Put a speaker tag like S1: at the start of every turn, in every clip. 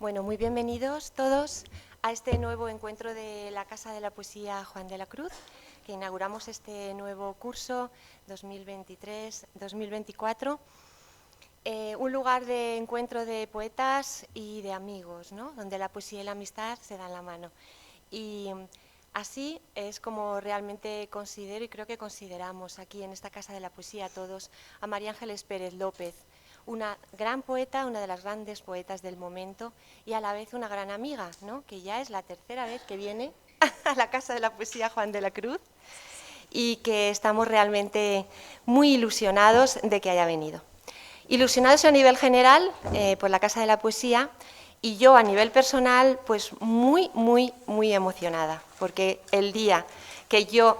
S1: Bueno, muy bienvenidos todos a este nuevo encuentro de la Casa de la Poesía Juan de la Cruz, que inauguramos este nuevo curso 2023-2024. Un lugar de encuentro de poetas y de amigos, ¿no? Donde la poesía y la amistad se dan la mano. Y así es como realmente considero y creo que consideramos aquí en esta Casa de la Poesía todos a María Ángeles Pérez López, una gran poeta, una de las grandes poetas del momento y a la vez una gran amiga, ¿no? Que ya es la tercera vez que viene a la Casa de la Poesía Juan de la Cruz y que estamos realmente muy ilusionados de que haya venido. Ilusionados a nivel general por la Casa de la Poesía y yo a nivel personal pues muy emocionada, porque el día que yo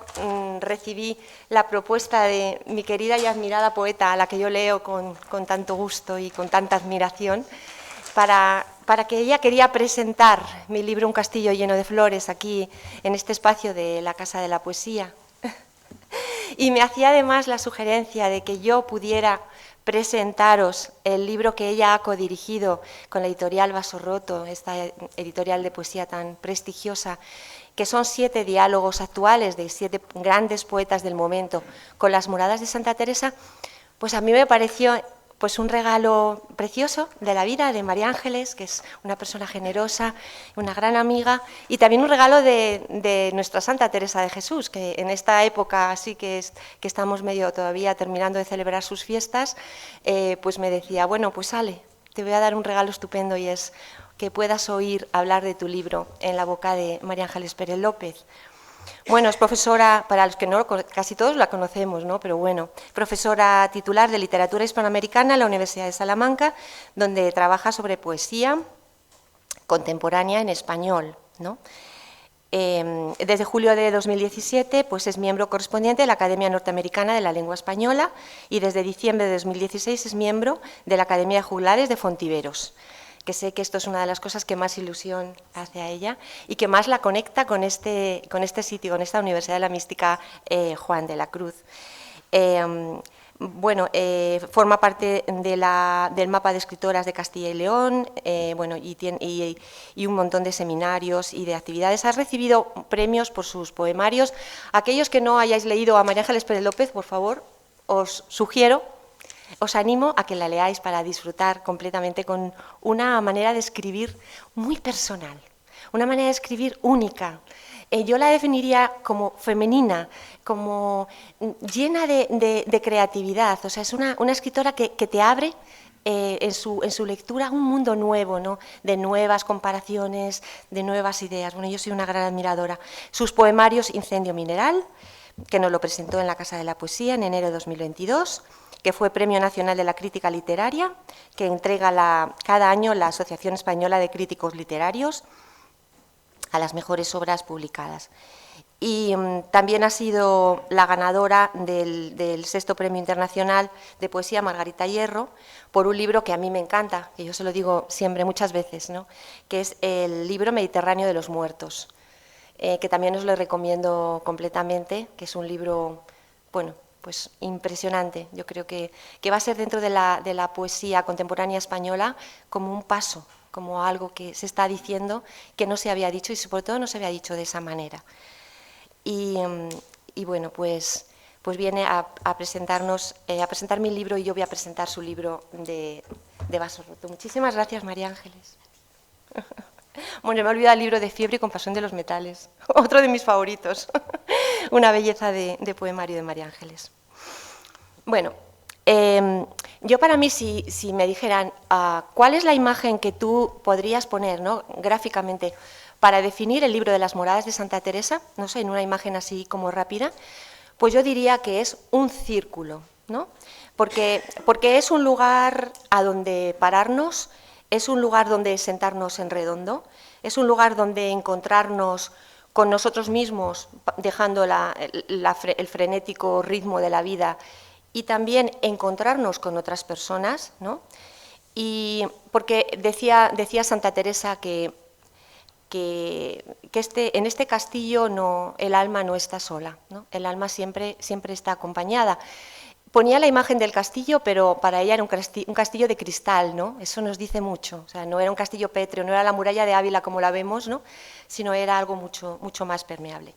S1: recibí la propuesta de mi querida y admirada poeta, a la que yo leo con tanto gusto y con tanta admiración, para que ella quería presentar mi libro Un castillo lleno de flores aquí en este espacio de la Casa de la Poesía. Y me hacía además la sugerencia de que yo pudiera presentaros el libro que ella ha codirigido con la editorial Vaso Roto, esta editorial de poesía tan prestigiosa, que son 7 diálogos actuales de 7 grandes poetas del momento con las moradas de Santa Teresa, pues a mí me pareció pues un regalo precioso de la vida de María Ángeles, que es una persona generosa, una gran amiga, y también un regalo de nuestra Santa Teresa de Jesús, que en esta época así que estamos medio todavía terminando de celebrar sus fiestas, pues me decía, bueno, pues sale, te voy a dar un regalo estupendo y es que puedas oír hablar de tu libro en la boca de María Ángeles Pérez López. Bueno, es profesora, para los que no, casi todos la conocemos, ¿no? Pero bueno, profesora titular de Literatura Hispanoamericana en la Universidad de Salamanca, donde trabaja sobre poesía contemporánea en español, ¿no? Desde julio de 2017 pues es miembro correspondiente de la Academia Norteamericana de la Lengua Española y desde diciembre de 2016 es miembro de la Academia de Juglares de Fontiveros, que sé que esto es una de las cosas que más ilusión hace a ella y que más la conecta con este sitio, con esta Universidad de la Mística Juan de la Cruz. Bueno, forma parte del mapa de escritoras de Castilla y León, bueno, y un montón de seminarios y de actividades. Ha recibido premios por sus poemarios. Aquellos que no hayáis leído a María Ángeles Pérez López, por favor, os sugiero, os animo a que la leáis para disfrutar completamente con una manera de escribir muy personal, una manera de escribir única. Yo la definiría como femenina, como llena de creatividad. O sea, es una escritora que te abre en su lectura un mundo nuevo, ¿no? De nuevas comparaciones, de nuevas ideas. Bueno, yo soy una gran admiradora. Sus poemarios Incendio Mineral, que nos lo presentó en la Casa de la Poesía en enero de 2022, que fue Premio Nacional de la Crítica Literaria, que entrega cada año la Asociación Española de Críticos Literarios a las mejores obras publicadas. Y también ha sido la ganadora del 6º Premio Internacional de Poesía Margarita Hierro por un libro que a mí me encanta, que yo se lo digo siempre muchas veces, ¿no? Que es el libro Mediterráneo de los Muertos, que también os lo recomiendo completamente, que es un libro, bueno, pues impresionante. Yo creo que va a ser dentro de la poesía contemporánea española como un paso, como algo que se está diciendo que no se había dicho y sobre todo no se había dicho de esa manera. Y bueno, pues viene a presentarnos, a presentar mi libro y yo voy a presentar su libro de Vaso Roto. Muchísimas gracias, María Ángeles. Bueno, me he olvidado el libro de Fiebre y Compasión de los Metales, otro de mis favoritos, una belleza de poemario de María Ángeles. Bueno, yo para mí, si me dijeran cuál es la imagen que tú podrías poner, ¿no? Gráficamente para definir el libro de las moradas de Santa Teresa, no sé, en una imagen así como rápida, pues yo diría que es un círculo, ¿no? Porque es un lugar a donde pararnos, es un lugar donde sentarnos en redondo, es un lugar donde encontrarnos con nosotros mismos, dejando el frenético ritmo de la vida, y también encontrarnos con otras personas, ¿no? Y porque decía Santa Teresa que en este castillo el alma no está sola, ¿no? El alma siempre está acompañada. Ponía la imagen del castillo, pero para ella era un castillo de cristal, ¿no? Eso nos dice mucho. O sea, no era un castillo pétreo, no era la muralla de Ávila como la vemos, ¿no? Sino era algo mucho más permeable.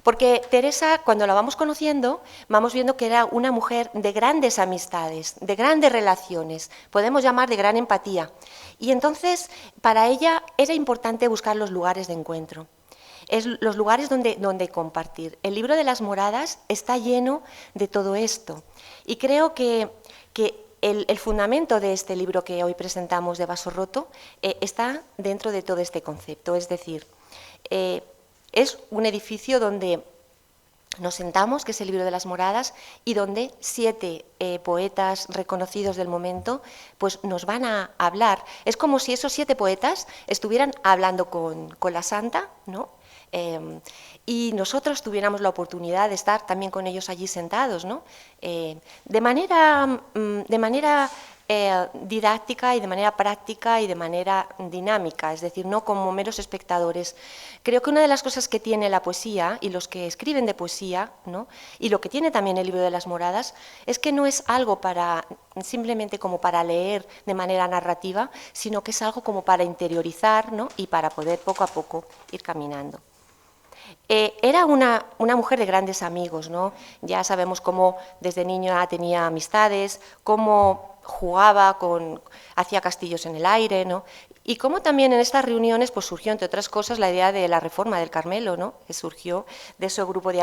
S1: Porque Teresa, cuando la vamos conociendo, vamos viendo que era una mujer de grandes amistades, de grandes relaciones, podemos llamar de gran empatía. Y entonces, para ella era importante buscar los lugares de encuentro, los lugares donde compartir. El libro de las Moradas está lleno de todo esto. Y creo que el fundamento de este libro que hoy presentamos de Vaso Roto está dentro de todo este concepto, es decir, es un edificio donde nos sentamos, que es el libro de las Moradas, y donde 7 poetas reconocidos del momento pues nos van a hablar. Es como si esos 7 poetas estuvieran hablando con la santa, ¿no? Y nosotros tuviéramos la oportunidad de estar también con ellos allí sentados, ¿no? De manera didáctica y de manera práctica y de manera dinámica, es decir, no como meros espectadores. Creo que una de las cosas que tiene la poesía y los que escriben de poesía, ¿no? Y lo que tiene también el libro de las Moradas, es que no es algo para simplemente como para leer de manera narrativa, sino que es algo como para interiorizar, ¿no? Y para poder poco a poco ir caminando. Era una mujer de grandes amigos, ¿no? Ya sabemos cómo desde niña tenía amistades, cómo jugaba, hacía castillos en el aire, ¿no? Y cómo también en estas reuniones pues, surgió, entre otras cosas, la idea de la reforma del Carmelo, ¿no? Que surgió de ese grupo de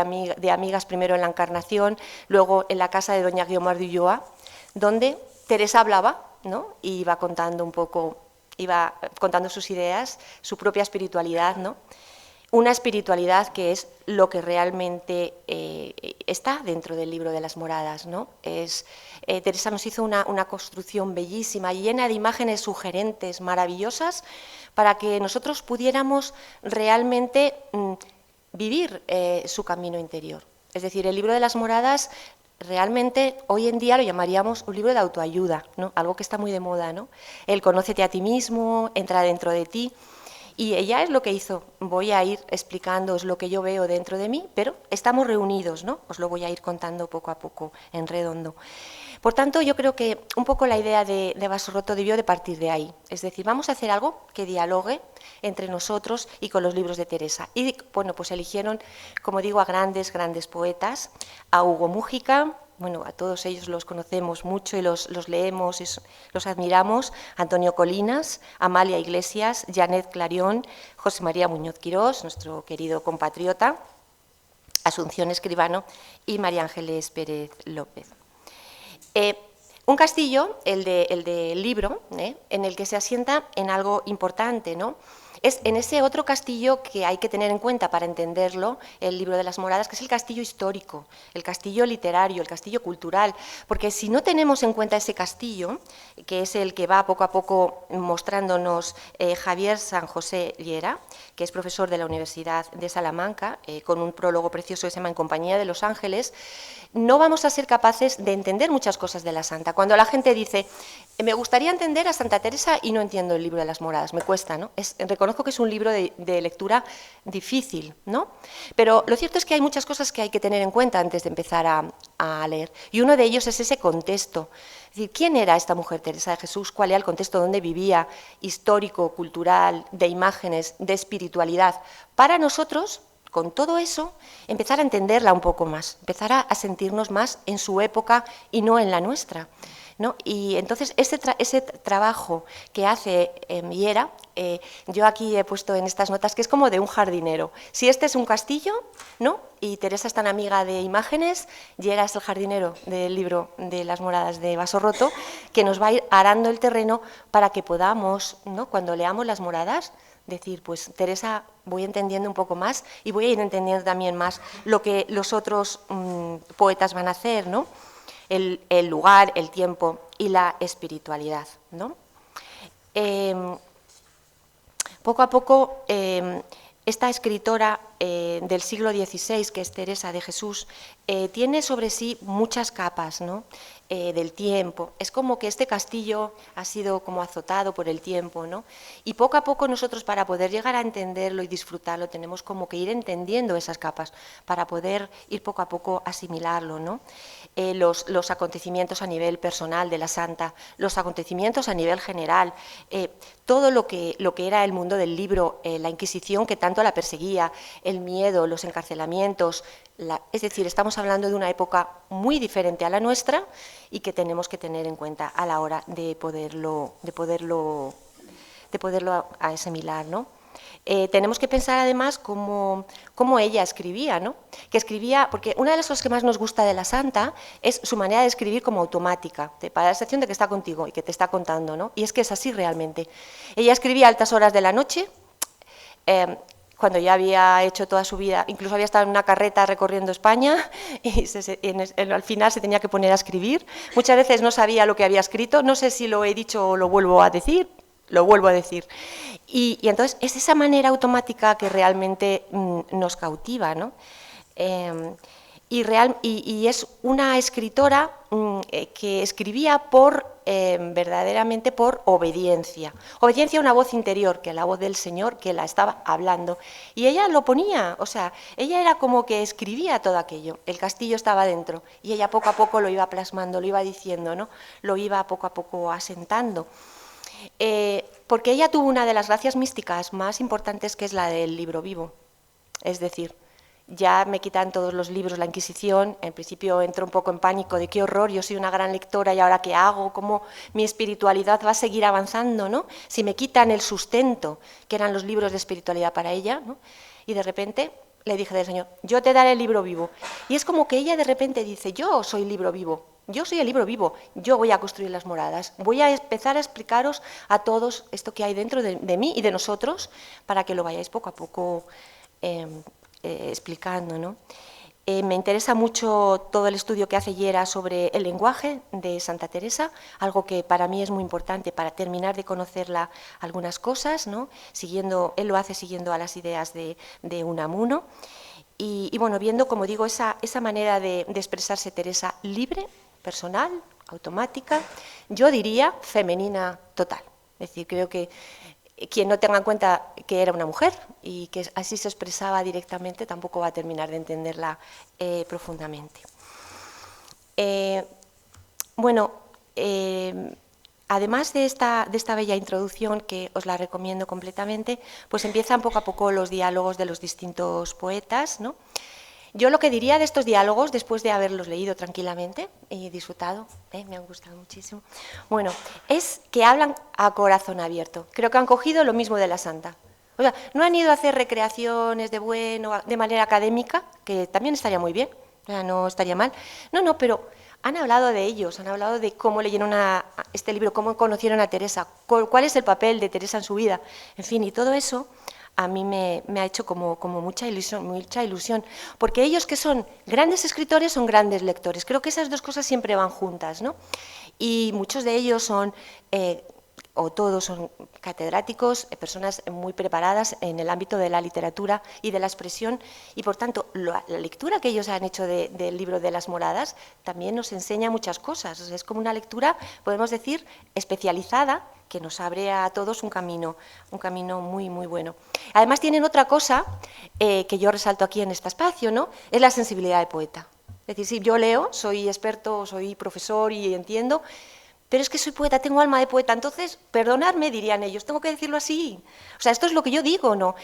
S1: amigas, primero en la Encarnación, luego en la casa de doña Guiomar de Ulloa, donde Teresa hablaba, ¿no? Y iba contando un poco, iba contando sus ideas, su propia espiritualidad, ¿no? Una espiritualidad que es lo que realmente está dentro del libro de las Moradas, ¿no? Teresa nos hizo una construcción bellísima, llena de imágenes sugerentes, maravillosas, para que nosotros pudiéramos realmente vivir su camino interior. Es decir, el libro de las Moradas realmente hoy en día lo llamaríamos un libro de autoayuda, ¿no? Algo que está muy de moda, ¿no? El conócete a ti mismo, entra dentro de ti. Y ella es lo que hizo, voy a ir explicándoos lo que yo veo dentro de mí, pero estamos reunidos, ¿no? Os lo voy a ir contando poco a poco, en redondo. Por tanto, yo creo que un poco la idea de Vaso Roto debió de partir de ahí. Es decir, vamos a hacer algo que dialogue entre nosotros y con los libros de Teresa. Y, bueno, pues eligieron, como digo, a grandes poetas, a Hugo Múgica. Bueno, a todos ellos los conocemos mucho y los leemos, los admiramos, Antonio Colinas, Amalia Iglesias, Janet Clarión, José María Muñoz Quirós, nuestro querido compatriota, Asunción Escribano y María Ángeles Pérez López. Un castillo, el del libro, en el que se asienta en algo importante, ¿no? Es en ese otro castillo que hay que tener en cuenta para entenderlo, el libro de las Moradas, que es el castillo histórico, el castillo literario, el castillo cultural, porque si no tenemos en cuenta ese castillo, que es el que va poco a poco mostrándonos Javier San José Llera, que es profesor de la Universidad de Salamanca, con un prólogo precioso que se llama En compañía de los ángeles, no vamos a ser capaces de entender muchas cosas de la santa. Cuando la gente dice, me gustaría entender a Santa Teresa y no entiendo el libro de las Moradas, me cuesta, ¿no? Reconozco que es un libro de lectura difícil, ¿no? Pero lo cierto es que hay muchas cosas que hay que tener en cuenta antes de empezar a leer. Y uno de ellos es ese contexto. Es decir, ¿quién era esta mujer Teresa de Jesús? ¿Cuál era el contexto donde vivía? Histórico, cultural, de imágenes, de espiritualidad. Para nosotros, con todo eso, empezar a entenderla un poco más, empezar a sentirnos más en su época y no en la nuestra, ¿no? Y entonces ese trabajo que hace Llera, yo aquí he puesto en estas notas que es como de un jardinero. Si este es un castillo, ¿no? Y Teresa es tan amiga de imágenes, Llera es el jardinero del libro de las Moradas de Vaso Roto, que nos va a ir arando el terreno para que podamos, ¿no? Cuando leamos las Moradas, decir, pues Teresa, voy entendiendo un poco más y voy a ir entendiendo también más lo que los otros poetas van a hacer, ¿no? El lugar, el tiempo y la espiritualidad, ¿no? Poco a poco, esta escritora del siglo XVI, que es Teresa de Jesús, tiene sobre sí muchas capas, ¿no? del tiempo. Es como que este castillo ha sido como azotado por el tiempo, ¿no? Y poco a poco nosotros, para poder llegar a entenderlo y disfrutarlo, tenemos como que ir entendiendo esas capas para poder ir poco a poco asimilarlo, ¿no? Los acontecimientos a nivel personal de la santa, los acontecimientos a nivel general, todo lo que era el mundo del libro, la Inquisición que tanto la perseguía, el miedo, los encarcelamientos, es decir, estamos hablando de una época muy diferente a la nuestra y que tenemos que tener en cuenta a la hora de poderlo asimilar, ¿no? Tenemos que pensar además cómo ella escribía, ¿no? Que escribía, porque una de las cosas que más nos gusta de la santa es su manera de escribir como automática, para la sensación de que está contigo y que te está contando, ¿no? Y es que es así realmente. Ella escribía a altas horas de la noche, cuando ya había hecho toda su vida, incluso había estado en una carreta recorriendo España y al final se tenía que poner a escribir. Muchas veces no sabía lo que había escrito, no sé si lo he dicho o lo vuelvo a decir. Y entonces es esa manera automática que realmente nos cautiva, ¿no? Y es una escritora que escribía verdaderamente por obediencia a una voz interior, que es la voz del Señor que la estaba hablando, y ella lo ponía, o sea, ella era como que escribía todo aquello, el castillo estaba dentro, y ella poco a poco lo iba plasmando, lo iba diciendo, ¿no? Lo iba poco a poco asentando. Porque ella tuvo una de las gracias místicas más importantes, que es la del libro vivo, es decir, ya me quitan todos los libros, la Inquisición, en principio entro un poco en pánico de qué horror, yo soy una gran lectora y ahora qué hago, cómo mi espiritualidad va a seguir avanzando, ¿no? Si me quitan el sustento, que eran los libros de espiritualidad para ella, ¿no? Y de repente le dije del Señor, yo te daré el libro vivo. Y es como que ella de repente dice, yo soy libro vivo, yo soy el libro vivo, yo voy a construir las moradas, voy a empezar a explicaros a todos esto que hay dentro de mí y de nosotros, para que lo vayáis poco a poco explicando, ¿no? Me interesa mucho todo el estudio que hace Llera sobre el lenguaje de Santa Teresa, algo que para mí es muy importante para terminar de conocerla algunas cosas, ¿no? Él lo hace siguiendo a las ideas de Unamuno, y bueno, viendo, como digo, esa manera de expresarse Teresa libre, personal, automática, yo diría femenina total. Es decir, creo que quien no tenga en cuenta que era una mujer y que así se expresaba directamente tampoco va a terminar de entenderla profundamente. Bueno, además de esta bella introducción, que os la recomiendo completamente, pues empiezan poco a poco los diálogos de los distintos poetas, ¿no? Yo lo que diría de estos diálogos, después de haberlos leído tranquilamente y disfrutado, me han gustado muchísimo, bueno, es que hablan a corazón abierto. Creo que han cogido lo mismo de la santa. O sea, no han ido a hacer recreaciones de manera académica, que también estaría muy bien, o sea, no estaría mal. No, pero han hablado de ellos, han hablado de cómo leyeron este libro, cómo conocieron a Teresa, cuál es el papel de Teresa en su vida, en fin, y todo eso a mí me ha hecho como mucha ilusión, porque ellos, que son grandes escritores, son grandes lectores. Creo que esas dos cosas siempre van juntas, ¿no? Y muchos de ellos son, o todos son catedráticos, personas muy preparadas en el ámbito de la literatura y de la expresión, y por tanto la lectura que ellos han hecho del libro de las moradas también nos enseña muchas cosas. O sea, es como una lectura, podemos decir, especializada, que nos abre a todos un camino muy, muy bueno. Además tienen otra cosa que yo resalto aquí en este espacio, ¿no? Es la sensibilidad de poeta. Es decir, si yo leo, soy experto, soy profesor y entiendo, pero es que soy poeta, tengo alma de poeta, entonces, perdonadme, dirían ellos, tengo que decirlo así. O sea, esto es lo que yo digo, ¿no?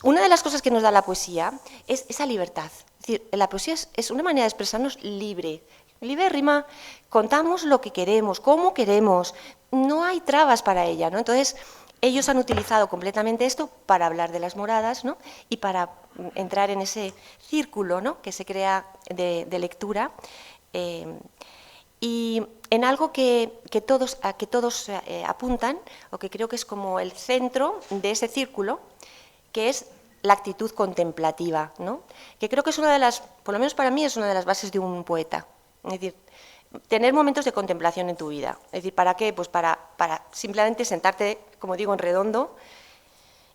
S1: Una de las cosas que nos da la poesía es esa libertad. Es decir, la poesía es una manera de expresarnos libérrima, contamos lo que queremos, cómo queremos, no hay trabas para ella, ¿no? Entonces, ellos han utilizado completamente esto para hablar de las moradas, ¿no? Y para entrar en ese círculo, ¿no?, que se crea de lectura, y en algo que todos apuntan, o que creo que es como el centro de ese círculo, que es la actitud contemplativa, ¿no? Que creo que es una de las, por lo menos para mí, es una de las bases de un poeta. Es decir, tener momentos de contemplación en tu vida. Es decir, ¿para qué? Pues para simplemente sentarte, como digo, en redondo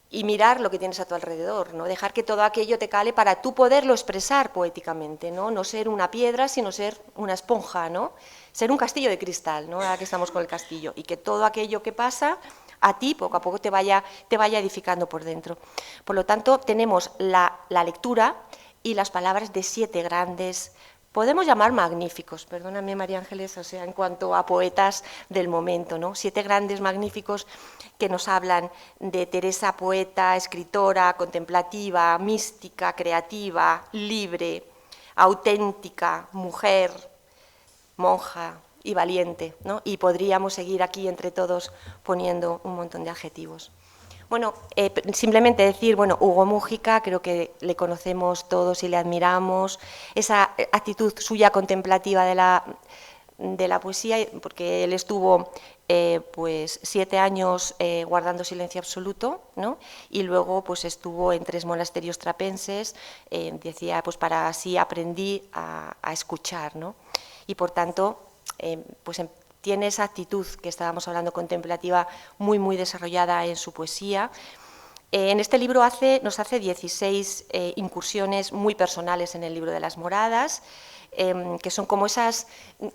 S1: y mirar lo que tienes a tu alrededor, ¿no? Dejar que todo aquello te cale para tú poderlo expresar poéticamente, ¿no? No ser una piedra, sino ser una esponja, ¿no? ser un castillo de cristal, ¿no? Ahora que estamos con el castillo, y que todo aquello que pasa a ti poco a poco te vaya edificando por dentro. Por lo tanto, tenemos la lectura y las palabras de 7 grandes, podemos llamar magníficos, perdóname María Ángeles, o sea, en cuanto a poetas del momento, ¿no? 7 grandes magníficos que nos hablan de Teresa, poeta, escritora, contemplativa, mística, creativa, libre, auténtica, mujer, monja y valiente, ¿no? Y podríamos seguir aquí entre todos poniendo un montón de adjetivos. Bueno, simplemente decir, bueno, Hugo Múgica, creo que le conocemos todos y le admiramos, esa actitud suya contemplativa de la poesía, porque él estuvo pues 7 años guardando silencio absoluto, ¿no? Y luego pues estuvo en 3 monasterios trapenses, decía, pues para así aprendí a escuchar, ¿no? Y por tanto, pues tiene esa actitud que estábamos hablando contemplativa muy, muy desarrollada en su poesía. En este libro nos hace 16 incursiones muy personales en el libro de las moradas, que son como esas,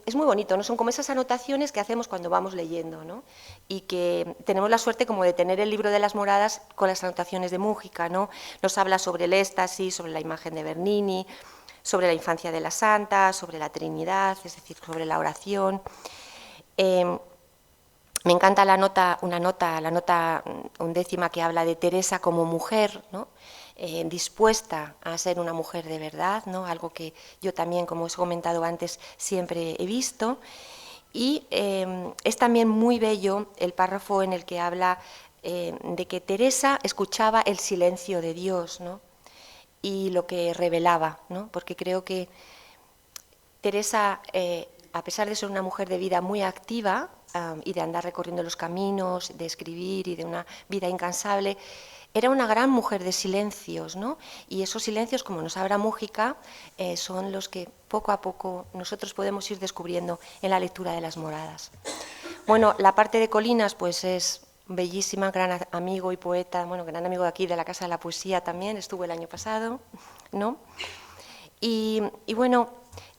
S1: es muy bonito, ¿no? Son como esas anotaciones que hacemos cuando vamos leyendo, ¿no? Y que tenemos la suerte como de tener el libro de las moradas con las anotaciones de Múgica, ¿no? Nos habla sobre el éxtasis, sobre la imagen de Bernini, sobre la infancia de la santa, sobre la Trinidad, es decir, sobre la oración. Me encanta la nota 11ª que habla de Teresa como mujer, ¿no? Dispuesta a ser una mujer de verdad, ¿no? Algo que yo también, como os he comentado antes, siempre he visto. Y es también muy bello el párrafo en el que habla de que Teresa escuchaba el silencio de Dios, ¿no? Y lo que revelaba, ¿no? Porque creo que Teresa, a pesar de ser una mujer de vida muy activa y de andar recorriendo los caminos, de escribir y de una vida incansable, era una gran mujer de silencios, ¿no? Y esos silencios, como nos habla Múgica, son los que poco a poco nosotros podemos ir descubriendo en la lectura de las moradas. Bueno, la parte de Colinas, pues es bellísima, gran amigo y poeta, bueno, gran amigo de aquí, de la Casa de la Poesía también, estuvo el año pasado, ¿no? Y bueno,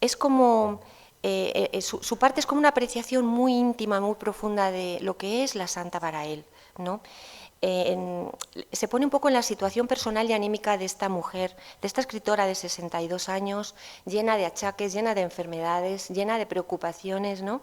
S1: es como, su parte es como una apreciación muy íntima, muy profunda de lo que es la santa para él, ¿no? Se pone un poco en la situación personal y anímica de esta mujer, de esta escritora de 62 años, llena de achaques, llena de enfermedades, llena de preocupaciones, ¿no?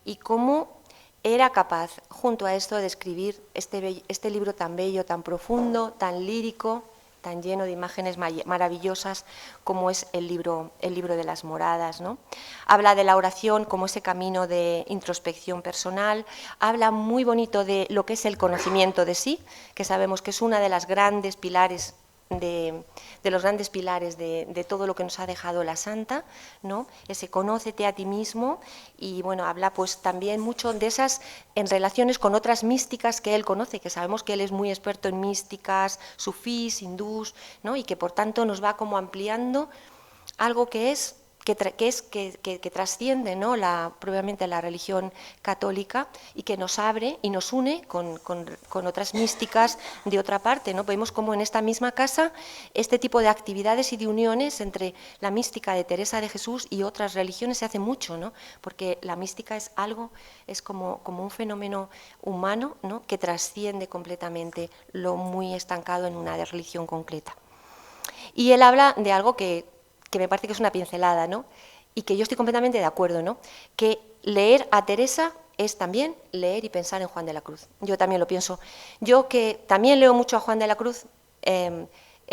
S1: Y cómo era capaz, junto a esto, de escribir este libro tan bello, tan profundo, tan lírico, tan lleno de imágenes maravillosas como es el libro de las moradas, ¿no? Habla de la oración como ese camino de introspección personal, habla muy bonito de lo que es el conocimiento de sí, que sabemos que es una de las grandes pilares de todo lo que nos ha dejado la santa, ¿no? Ese conócete a ti mismo, y bueno, habla pues también mucho de esas en relaciones con otras místicas que él conoce, que sabemos que él es muy experto en místicas, sufís, hindús, ¿no? Y que por tanto nos va como ampliando algo que trasciende, ¿no? Probablemente la religión católica, y que nos abre y nos une con otras místicas de otra parte, ¿no? Vemos como en esta misma casa este tipo de actividades y de uniones entre la mística de Teresa de Jesús y otras religiones se hace mucho, ¿no? Porque la mística es como un fenómeno humano, ¿no? Que trasciende completamente lo muy estancado en una religión concreta. Y él habla de algo que me parece que es una pincelada, ¿no? Y que yo estoy completamente de acuerdo, ¿no? Que leer a Teresa es también leer y pensar en Juan de la Cruz. Yo también lo pienso. Yo que también leo mucho a Juan de la Cruz,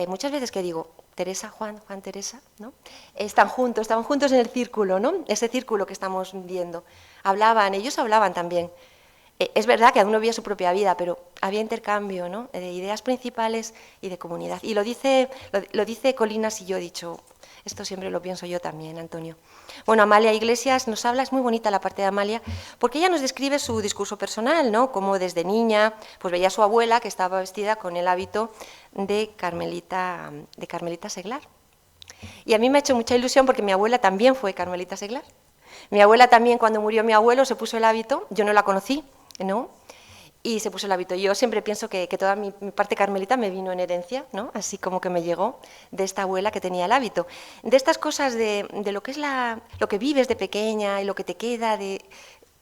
S1: muchas veces que digo, Teresa, Juan, Teresa, ¿no? Estaban juntos en el círculo, ¿no? Ese círculo que estamos viendo. Ellos hablaban también. Es verdad que cada uno vivía su propia vida, pero había intercambio, ¿no? De ideas principales y de comunidad. Y lo dice Colinas, y yo he dicho, esto siempre lo pienso yo también, Antonio. Bueno, Amalia Iglesias nos habla, es muy bonita la parte de Amalia, porque ella nos describe su discurso personal, ¿no? Como desde niña pues veía a su abuela que estaba vestida con el hábito de Carmelita Seglar. Y a mí me ha hecho mucha ilusión porque mi abuela también fue Carmelita Seglar. Mi abuela también, cuando murió mi abuelo, se puso el hábito, yo no la conocí, ¿no? y se puso el hábito. Yo siempre pienso que toda mi parte carmelita me vino en herencia, ¿no? Así como que me llegó de esta abuela que tenía el hábito. De estas cosas de lo que es lo que vives de pequeña y lo que te queda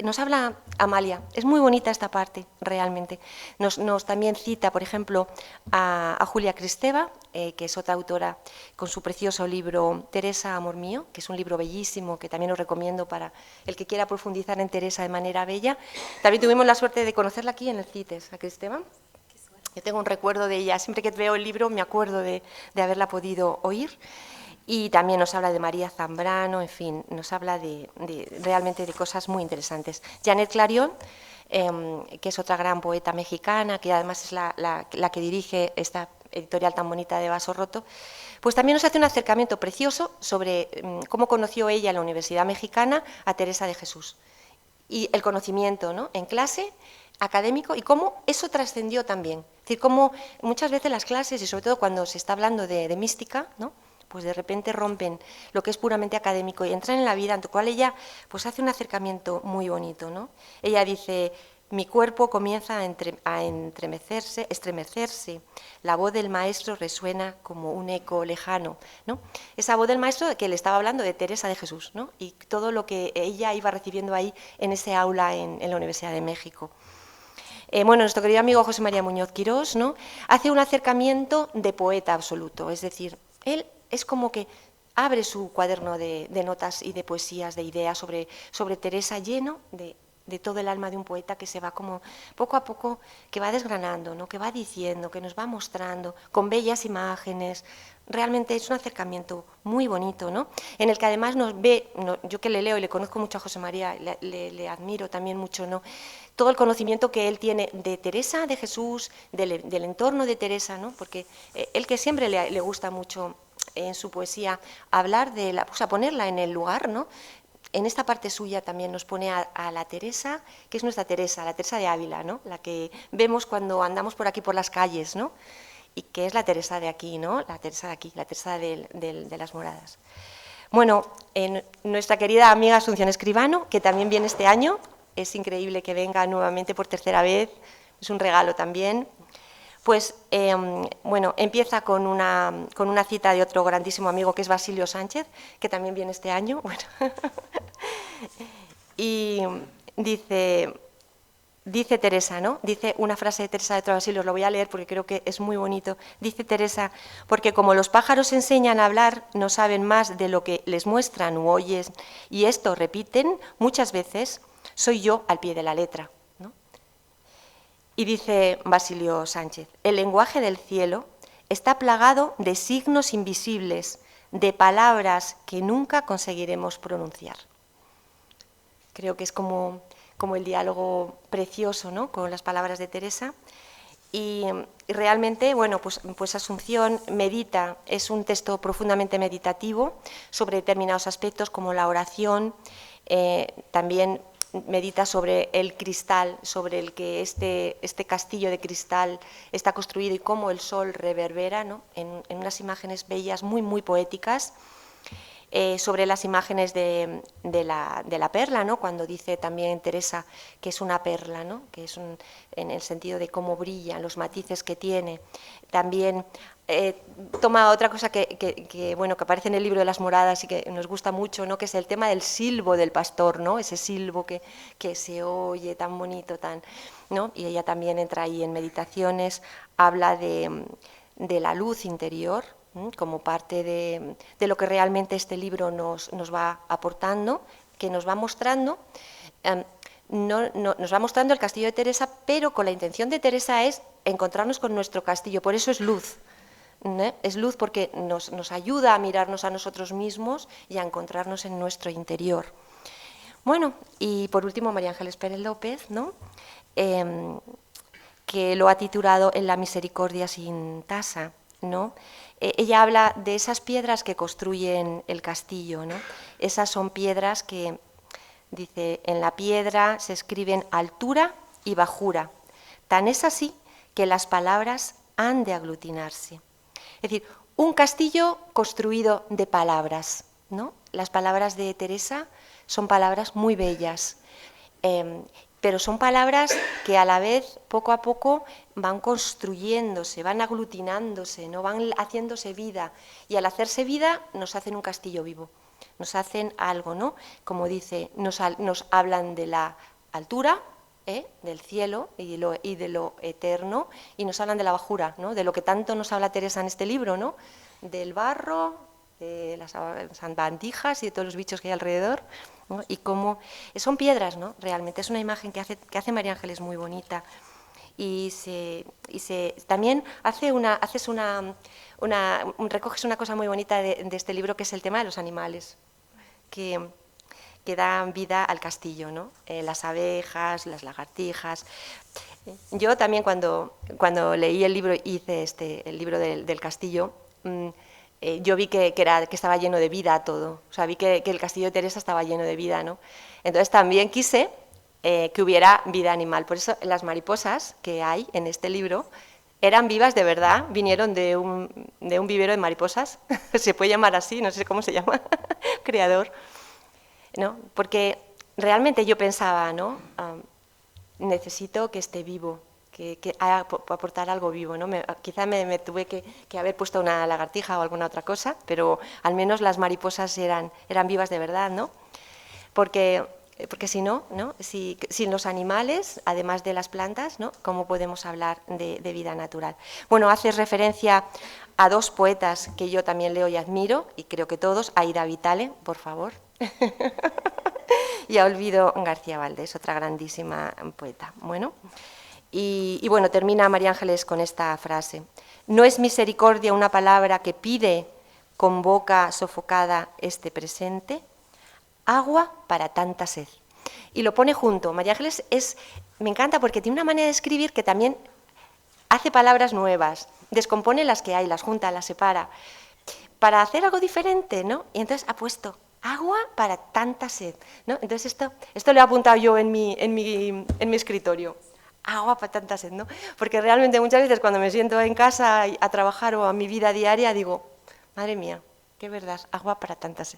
S1: nos habla Amalia. Es muy bonita esta parte, realmente. Nos también cita, por ejemplo, a Julia Kristeva, que es otra autora, con su precioso libro Teresa, amor mío, que es un libro bellísimo, que también os recomiendo para el que quiera profundizar en Teresa de manera bella. También tuvimos la suerte de conocerla aquí en el CITES, a Kristeva. Yo tengo un recuerdo de ella. Siempre que veo el libro me acuerdo de haberla podido oír. Y también nos habla de María Zambrano, en fin, nos habla realmente de cosas muy interesantes. Janet Clarion, que es otra gran poeta mexicana, que además es la que dirige esta editorial tan bonita de Vaso Roto, pues también nos hace un acercamiento precioso sobre cómo conoció ella en la Universidad Mexicana a Teresa de Jesús. Y el conocimiento, ¿no?, en clase, académico, y cómo eso trascendió también. Es decir, cómo muchas veces las clases, y sobre todo cuando se está hablando de mística, ¿no?, pues de repente rompen lo que es puramente académico y entran en la vida, ante lo cual ella pues hace un acercamiento muy bonito, ¿no? Ella dice: mi cuerpo comienza a estremecerse, la voz del maestro resuena como un eco lejano, ¿no? Esa voz del maestro que le estaba hablando de Teresa de Jesús, ¿no?, y todo lo que ella iba recibiendo ahí en ese aula en la Universidad de México. Bueno, nuestro querido amigo José María Muñoz Quirós, ¿no?, hace un acercamiento de poeta absoluto, es decir, él es como que abre su cuaderno de notas y de poesías, de ideas sobre Teresa, lleno de todo el alma de un poeta que se va como poco a poco, que va desgranando, ¿no?, que va diciendo, que nos va mostrando con bellas imágenes. Realmente es un acercamiento muy bonito, ¿no?, en el que además nos ve, yo que le leo y le conozco mucho a José María, le admiro también mucho, ¿no?, todo el conocimiento que él tiene de Teresa, de Jesús, del entorno de Teresa, ¿no?, porque él, que siempre le gusta mucho en su poesía hablar ponerla en el lugar, ¿no?, en esta parte suya también nos pone a la Teresa, que es nuestra Teresa, la Teresa de Ávila, ¿no?, la que vemos cuando andamos por aquí por las calles, ¿no?, y que es la Teresa de aquí, ¿no?, la Teresa de aquí, la Teresa de las Moradas. Bueno, nuestra querida amiga Asunción Escribano, que también viene este año, es increíble que venga nuevamente por tercera vez, es un regalo también. Pues, bueno, empieza con una cita de otro grandísimo amigo, que es Basilio Sánchez, que también viene este año. Bueno. Y dice Teresa, ¿no?, dice una frase de Teresa de otro Basilio, os lo voy a leer porque creo que es muy bonito. Dice Teresa: porque como los pájaros enseñan a hablar, no saben más de lo que les muestran u oyen, y esto repiten muchas veces, soy yo al pie de la letra. Y dice Basilio Sánchez: el lenguaje del cielo está plagado de signos invisibles, de palabras que nunca conseguiremos pronunciar. Creo que es como el diálogo precioso, ¿no?, con las palabras de Teresa. Y realmente, bueno, pues Asunción medita, es un texto profundamente meditativo sobre determinados aspectos como la oración, también medita sobre el cristal, sobre el que este castillo de cristal está construido y cómo el sol reverbera, ¿no?, en unas imágenes bellas, muy, muy poéticas. Sobre las imágenes de la perla, ¿no?, cuando dice también Teresa que es una perla, ¿no?, que es en el sentido de cómo brilla, los matices que tiene. También toma otra cosa que aparece en el libro de las Moradas y que nos gusta mucho, ¿no?, que es el tema del silbo del pastor, ¿no?, ese silbo que se oye tan bonito, ¿no?, y ella también entra ahí en meditaciones, habla de la luz interior, como parte de lo que realmente este libro nos va aportando, que nos va mostrando, nos va mostrando el castillo de Teresa, pero con la intención de Teresa es encontrarnos con nuestro castillo, por eso es luz. Es luz porque nos ayuda a mirarnos a nosotros mismos y a encontrarnos en nuestro interior. Bueno, y por último María Ángeles Pérez López, ¿no?, que lo ha titulado En la misericordia sin tasa, ¿no? Ella habla de esas piedras que construyen el castillo, ¿no? Esas son piedras que, dice, en la piedra se escriben altura y bajura. Tan es así que las palabras han de aglutinarse. Es decir, un castillo construido de palabras, ¿no? Las palabras de Teresa son palabras muy bellas, pero son palabras que a la vez, poco a poco, van construyéndose, van aglutinándose, ¿no? Van haciéndose vida, y al hacerse vida nos hacen un castillo vivo, nos hacen algo, ¿no? Como dice, nos hablan de la altura, del cielo y de lo eterno, y nos hablan de la bajura, ¿no? De lo que tanto nos habla Teresa en este libro, ¿no? Del barro, de las sabandijas y de todos los bichos que hay alrededor, ¿no? Y cómo son piedras, ¿no? Realmente es una imagen que hace María Ángeles muy bonita, y también recoges una cosa muy bonita de este libro, que es el tema de los animales que dan vida al castillo, ¿no? Las abejas, las lagartijas. Yo también cuando leí el libro, hice el libro del castillo, yo vi que estaba lleno de vida todo, o sea, vi que el castillo de Teresa estaba lleno de vida, ¿no? Entonces también quise que hubiera vida animal, por eso las mariposas que hay en este libro eran vivas de verdad, vinieron de un vivero de mariposas, se puede llamar así, no sé cómo se llama, creador, ¿no? Porque realmente yo pensaba, ¿no? Necesito que esté vivo, que aportar algo vivo, ¿no? Quizá me tuve que haber puesto una lagartija o alguna otra cosa, pero al menos las mariposas eran vivas de verdad, ¿no? Porque si no, sin los animales, además de las plantas, ¿no? ¿Cómo podemos hablar de vida natural? Bueno, haces referencia a dos poetas que yo también leo y admiro, y creo que todos, Aida Vitale, por favor, y a Olvido García Valdés, otra grandísima poeta. Bueno, y bueno, termina María Ángeles con esta frase: no es misericordia una palabra que pide con boca sofocada este presente, agua para tanta sed. Y lo pone junto. María Ángeles me encanta porque tiene una manera de escribir que también hace palabras nuevas, descompone las que hay, las junta, las separa, para hacer algo diferente, ¿no? Y entonces ha puesto agua para tanta sed, ¿no? Entonces esto lo he apuntado yo en mi escritorio. Agua para tanta sed, ¿no? Porque realmente muchas veces cuando me siento en casa a trabajar o a mi vida diaria digo, madre mía, qué verdad, agua para tanta sed.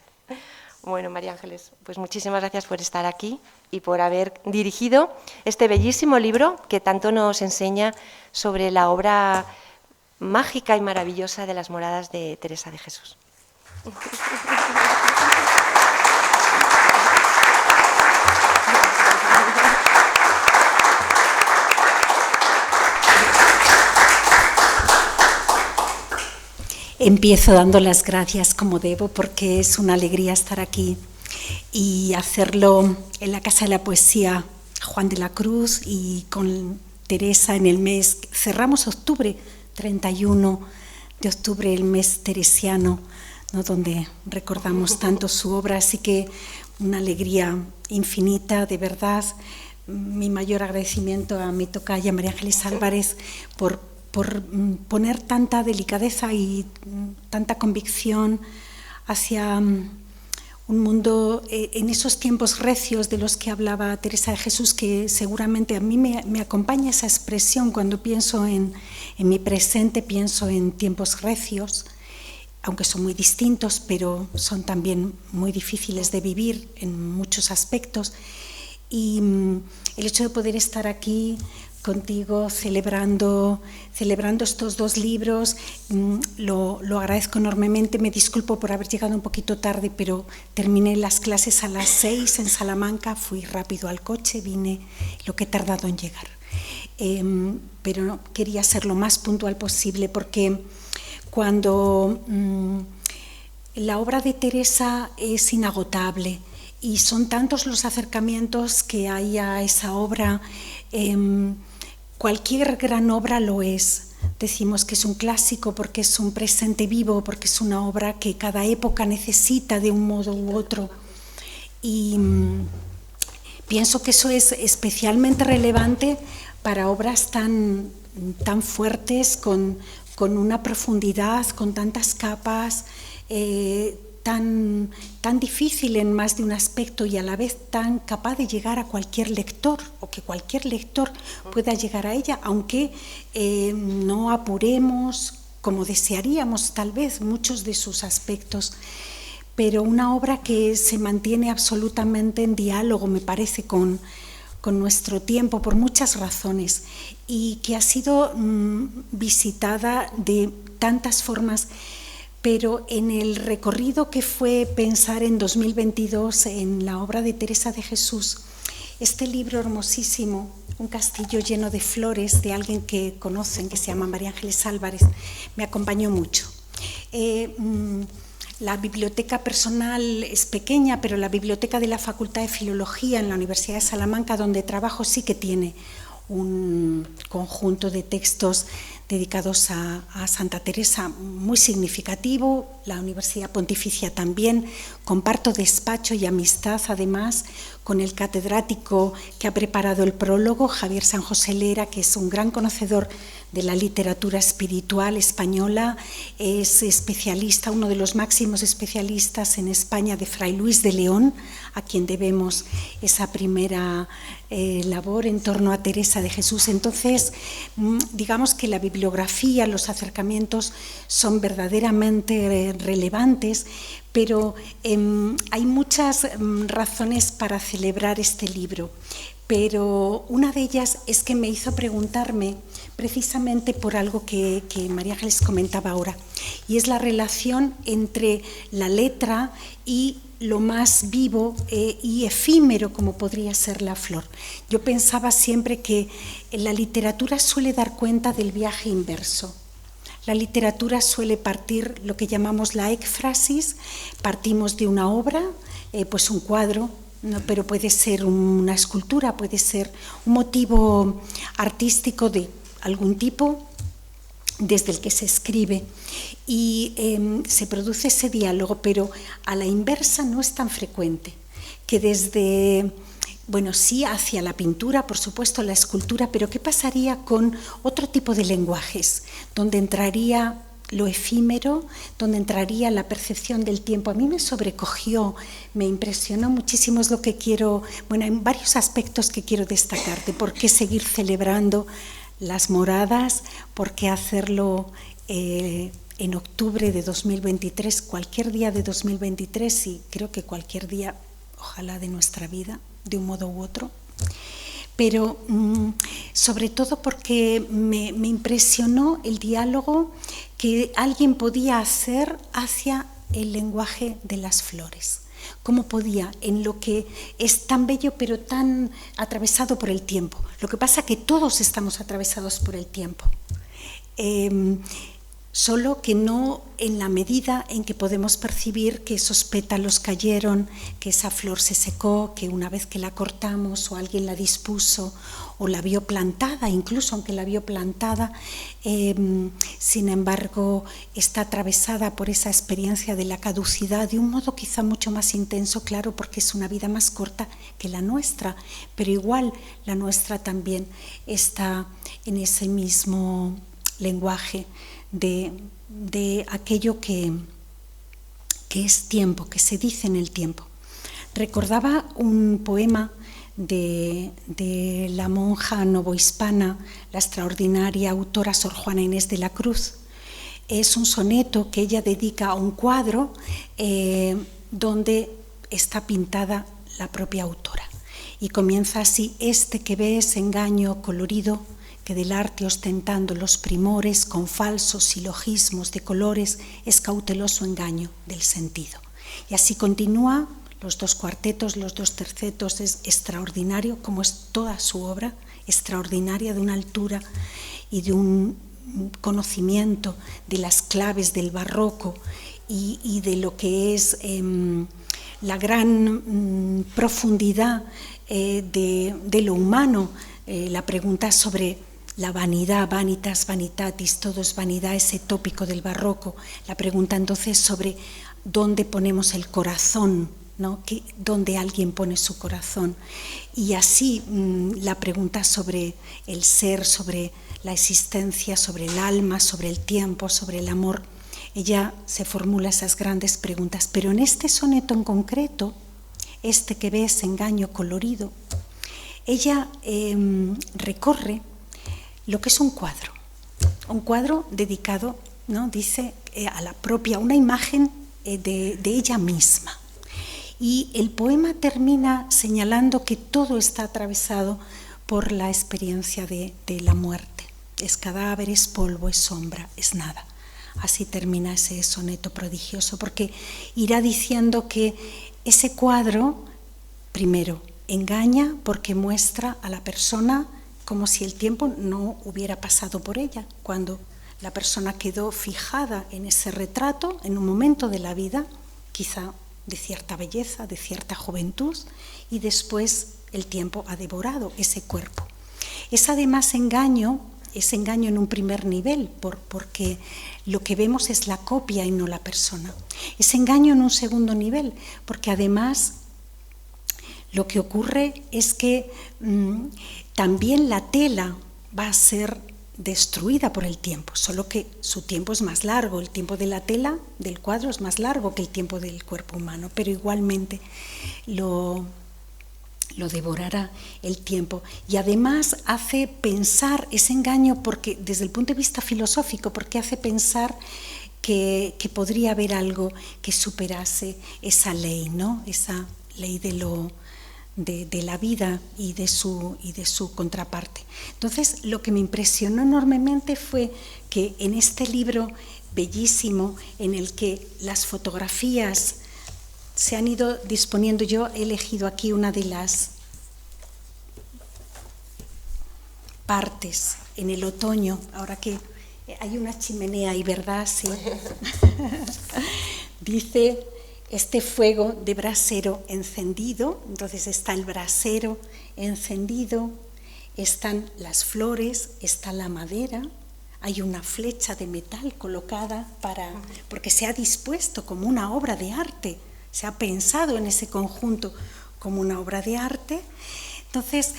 S1: Bueno, María Ángeles, pues muchísimas gracias por estar aquí y por haber dirigido este bellísimo libro que tanto nos enseña sobre la obra mágica y maravillosa de las moradas de Teresa de Jesús.
S2: Empiezo dando las gracias como debo, porque es una alegría estar aquí y hacerlo en la Casa de la Poesía Juan de la Cruz y con Teresa en el mes, cerramos octubre, 31 de octubre, el mes teresiano, ¿no? Donde recordamos tanto su obra, así que una alegría infinita, de verdad. Mi mayor agradecimiento a mi tocaya María Ángeles Álvarez por poner tanta delicadeza y tanta convicción hacia un mundo en esos tiempos recios de los que hablaba Teresa de Jesús, que seguramente a mí me acompaña esa expresión cuando pienso en mi presente, pienso en tiempos recios, aunque son muy distintos, pero son también muy difíciles de vivir en muchos aspectos. Y el hecho de poder estar aquí contigo celebrando estos dos libros, lo agradezco enormemente. Me disculpo por haber llegado un poquito tarde, pero terminé las clases a las 6 en Salamanca, fui rápido al coche, vine lo que he tardado en llegar. Pero no, quería ser lo más puntual posible, porque cuando la obra de Teresa es inagotable y son tantos los acercamientos que hay a esa obra, cualquier gran obra lo es. Decimos que es un clásico porque es un presente vivo, porque es una obra que cada época necesita de un modo u otro. Y pienso que eso es especialmente relevante para obras tan fuertes, con una profundidad, con tantas capas, tan difícil en más de un aspecto y a la vez tan capaz de llegar a cualquier lector, o que cualquier lector pueda llegar a ella, aunque no apuremos como desearíamos tal vez muchos de sus aspectos. Pero una obra que se mantiene absolutamente en diálogo, me parece, con con nuestro tiempo por muchas razones y que ha sido visitada de tantas formas, pero en el recorrido que fue pensar en 2022 en la obra de Teresa de Jesús, este libro hermosísimo, Un castillo lleno de flores, de alguien que conocen, que se llama María Ángeles Álvarez, me acompañó mucho. La biblioteca personal es pequeña, pero la biblioteca de la Facultad de Filología en la Universidad de Salamanca, donde trabajo, sí que tiene un conjunto de textos dedicados a Santa Teresa muy significativo. La Universidad Pontificia también. Comparto despacho y amistad, además, con el catedrático que ha preparado el prólogo, Javier San José Lera, que es un gran conocedor de la literatura espiritual española, es especialista, uno de los máximos especialistas en España de Fray Luis de León, a quien debemos esa primera labor en torno a Teresa de Jesús. Entonces, digamos que la bibliografía, los acercamientos son verdaderamente relevantes, pero hay muchas razones para celebrar este libro. Pero una de ellas es que me hizo preguntarme precisamente por algo que María Ángeles comentaba ahora, y es la relación entre la letra y lo más vivo y efímero como podría ser la flor. Yo pensaba siempre que la literatura suele dar cuenta del viaje inverso. La literatura suele partir lo que llamamos la ékfrasis, partimos de una obra, pues un cuadro, no, pero puede ser una escultura, puede ser un motivo artístico de algún tipo desde el que se escribe y se produce ese diálogo, pero a la inversa no es tan frecuente, que desde, bueno, sí hacia la pintura, por supuesto, la escultura, pero ¿qué pasaría con otro tipo de lenguajes, donde entraría lo efímero, donde entraría la percepción del tiempo? A mí me sobrecogió, me impresionó muchísimo, es lo que quiero, bueno, hay varios aspectos que quiero destacar de por qué seguir celebrando las moradas, por qué hacerlo en octubre de 2023, cualquier día de 2023 y creo que cualquier día, ojalá, de nuestra vida, de un modo u otro. Pero sobre todo porque me impresionó el diálogo que alguien podía hacer hacia el lenguaje de las flores. Cómo podía, en lo que es tan bello pero tan atravesado por el tiempo. Lo que pasa es que todos estamos atravesados por el tiempo. Solo que no en la medida en que podemos percibir que esos pétalos cayeron, que esa flor se secó, que una vez que la cortamos o alguien la dispuso o la vio plantada, incluso aunque la vio plantada, sin embargo está atravesada por esa experiencia de la caducidad de un modo quizá mucho más intenso, claro, porque es una vida más corta que la nuestra, pero igual la nuestra también está en ese mismo lenguaje de aquello que es tiempo, que se dice en el tiempo. Recordaba un poema de la monja novohispana, la extraordinaria autora Sor Juana Inés de la Cruz. Es un soneto que ella dedica a un cuadro donde está pintada la propia autora. Y comienza así: este que ves, engaño colorido, que del arte ostentando los primores, con falsos silogismos de colores, es cauteloso engaño del sentido. Y así continúa, los dos cuartetos, los dos tercetos, es extraordinario, como es toda su obra, extraordinaria, de una altura y de un conocimiento de las claves del barroco y de lo que es la gran profundidad de lo humano, la pregunta sobre la vanidad, vanitas, vanitatis, todo es vanidad, ese tópico del barroco. La pregunta entonces sobre dónde ponemos el corazón, ¿no? Dónde alguien pone su corazón. Y así la pregunta sobre el ser, sobre la existencia, sobre el alma, sobre el tiempo, sobre el amor. Ella se formula esas grandes preguntas. Pero en este soneto en concreto, este que ves, engaño colorido, ella recorre lo que es un cuadro dedicado, ¿no? Dice, a la propia, una imagen de ella misma. Y el poema termina señalando que todo está atravesado por la experiencia de la muerte. Es cadáver, es polvo, es sombra, es nada. Así termina ese soneto prodigioso, porque irá diciendo que ese cuadro, primero, engaña porque muestra a la persona como si el tiempo no hubiera pasado por ella, cuando la persona quedó fijada en ese retrato en un momento de la vida, quizá de cierta belleza, de cierta juventud, y después el tiempo ha devorado ese cuerpo. Es además engaño en un primer nivel, porque lo que vemos es la copia y no la persona. Es engaño en un segundo nivel, porque además lo que ocurre es que también la tela va a ser destruida por el tiempo, solo que su tiempo es más largo, el tiempo de la tela, del cuadro, es más largo que el tiempo del cuerpo humano, pero igualmente lo devorará el tiempo. Y además hace pensar ese engaño, porque desde el punto de vista filosófico, porque hace pensar que podría haber algo que superase esa ley, ¿no? Esa ley de la vida y de su contraparte. Entonces, lo que me impresionó enormemente fue que en este libro bellísimo, en el que las fotografías se han ido disponiendo, yo he elegido aquí una de las partes en el otoño, ahora que hay una chimenea ahí, ¿verdad? Sí. Dice: este fuego de brasero encendido, entonces está el brasero encendido, están las flores, está la madera, hay una flecha de metal colocada porque se ha dispuesto como una obra de arte, se ha pensado en ese conjunto como una obra de arte. Entonces,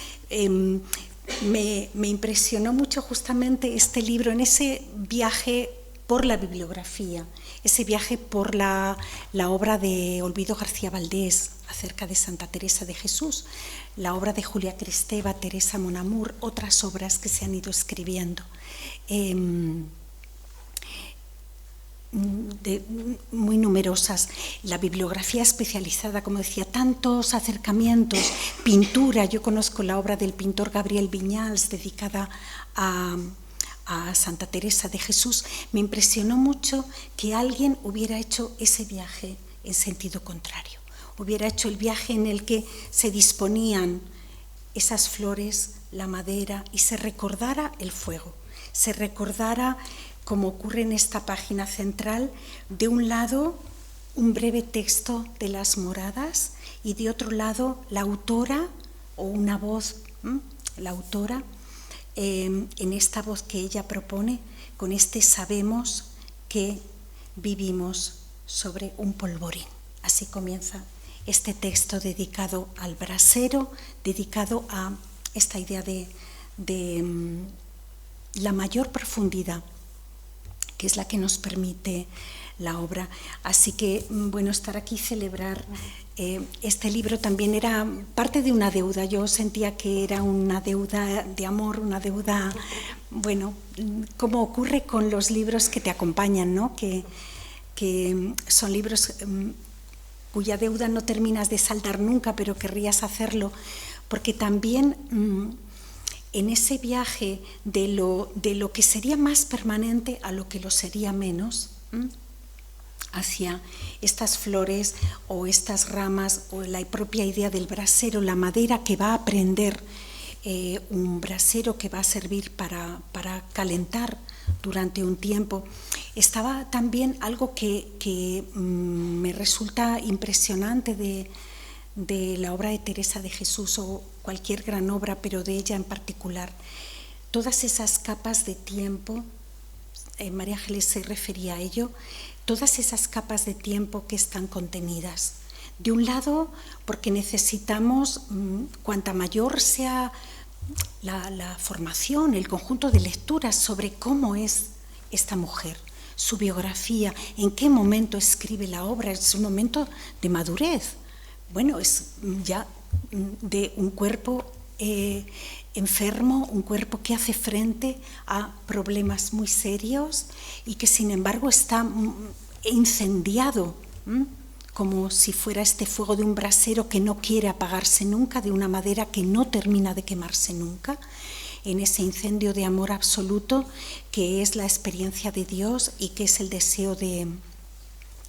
S2: me impresionó mucho justamente este libro en ese viaje por la bibliografía, ese viaje por la obra de Olvido García Valdés acerca de Santa Teresa de Jesús, la obra de Julia Kristeva, Teresa Mon Amour, otras obras que se han ido escribiendo, muy numerosas, la bibliografía especializada, como decía, tantos acercamientos, pintura. Yo conozco la obra del pintor Gabriel Viñals dedicada a Santa Teresa de Jesús. Me impresionó mucho que alguien hubiera hecho ese viaje en sentido contrario, hubiera hecho el viaje en el que se disponían esas flores, la madera, y se recordara el fuego, se recordara, como ocurre en esta página central, de un lado un breve texto de las moradas y de otro lado la autora o una voz, la autora, en esta voz que ella propone, con este sabemos que vivimos sobre un polvorín. Así comienza este texto dedicado al brasero, dedicado a esta idea de la mayor profundidad, que es la que nos permite la obra. Así que, bueno, estar aquí, celebrar este libro también era parte de una deuda. Yo sentía que era una deuda de amor, una deuda, bueno, como ocurre con los libros que te acompañan, ¿no? Que son libros cuya deuda no terminas de saldar nunca, pero querrías hacerlo, porque también en ese viaje de lo que sería más permanente a lo que lo sería menos, hacia estas flores o estas ramas o la propia idea del brasero, la madera que va a prender, un brasero que va a servir para calentar durante un tiempo. Estaba también algo que me resulta impresionante de la obra de Teresa de Jesús, o cualquier gran obra, pero de ella en particular, todas esas capas de tiempo. María Ángeles se refería a ello, todas esas capas de tiempo que están contenidas. De un lado, porque necesitamos, cuanta mayor sea la formación, el conjunto de lecturas sobre cómo es esta mujer, su biografía, en qué momento escribe la obra, es un momento de madurez. Bueno, es ya de un cuerpo enfermo, un cuerpo que hace frente a problemas muy serios y que sin embargo está incendiado como si fuera este fuego de un brasero que no quiere apagarse nunca, de una madera que no termina de quemarse nunca, en ese incendio de amor absoluto que es la experiencia de Dios y que es el deseo de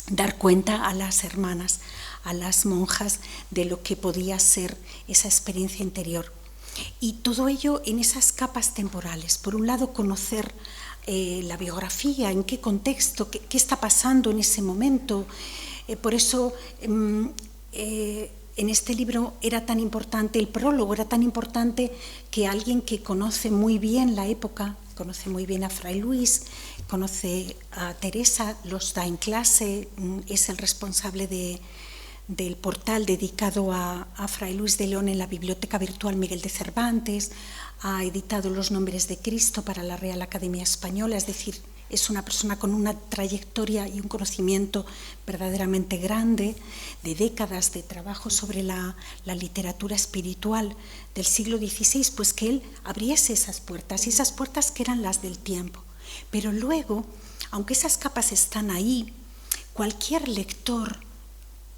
S2: dar cuenta a las hermanas, a las monjas, de lo que podía ser esa experiencia interior. Y todo ello en esas capas temporales. Por un lado, conocer la biografía, en qué contexto, qué está pasando en ese momento. Por eso en este libro era tan importante, el prólogo era tan importante, que alguien que conoce muy bien la época, conoce muy bien a Fray Luis, conoce a Teresa, los da en clase, es el responsable del portal dedicado a Fray Luis de León en la Biblioteca Virtual Miguel de Cervantes, ha editado Los Nombres de Cristo para la Real Academia Española, es decir, es una persona con una trayectoria y un conocimiento verdaderamente grande, de décadas de trabajo sobre la literatura espiritual del siglo XVI, pues que él abriese esas puertas, y esas puertas que eran las del tiempo. Pero luego, aunque esas capas están ahí, cualquier lector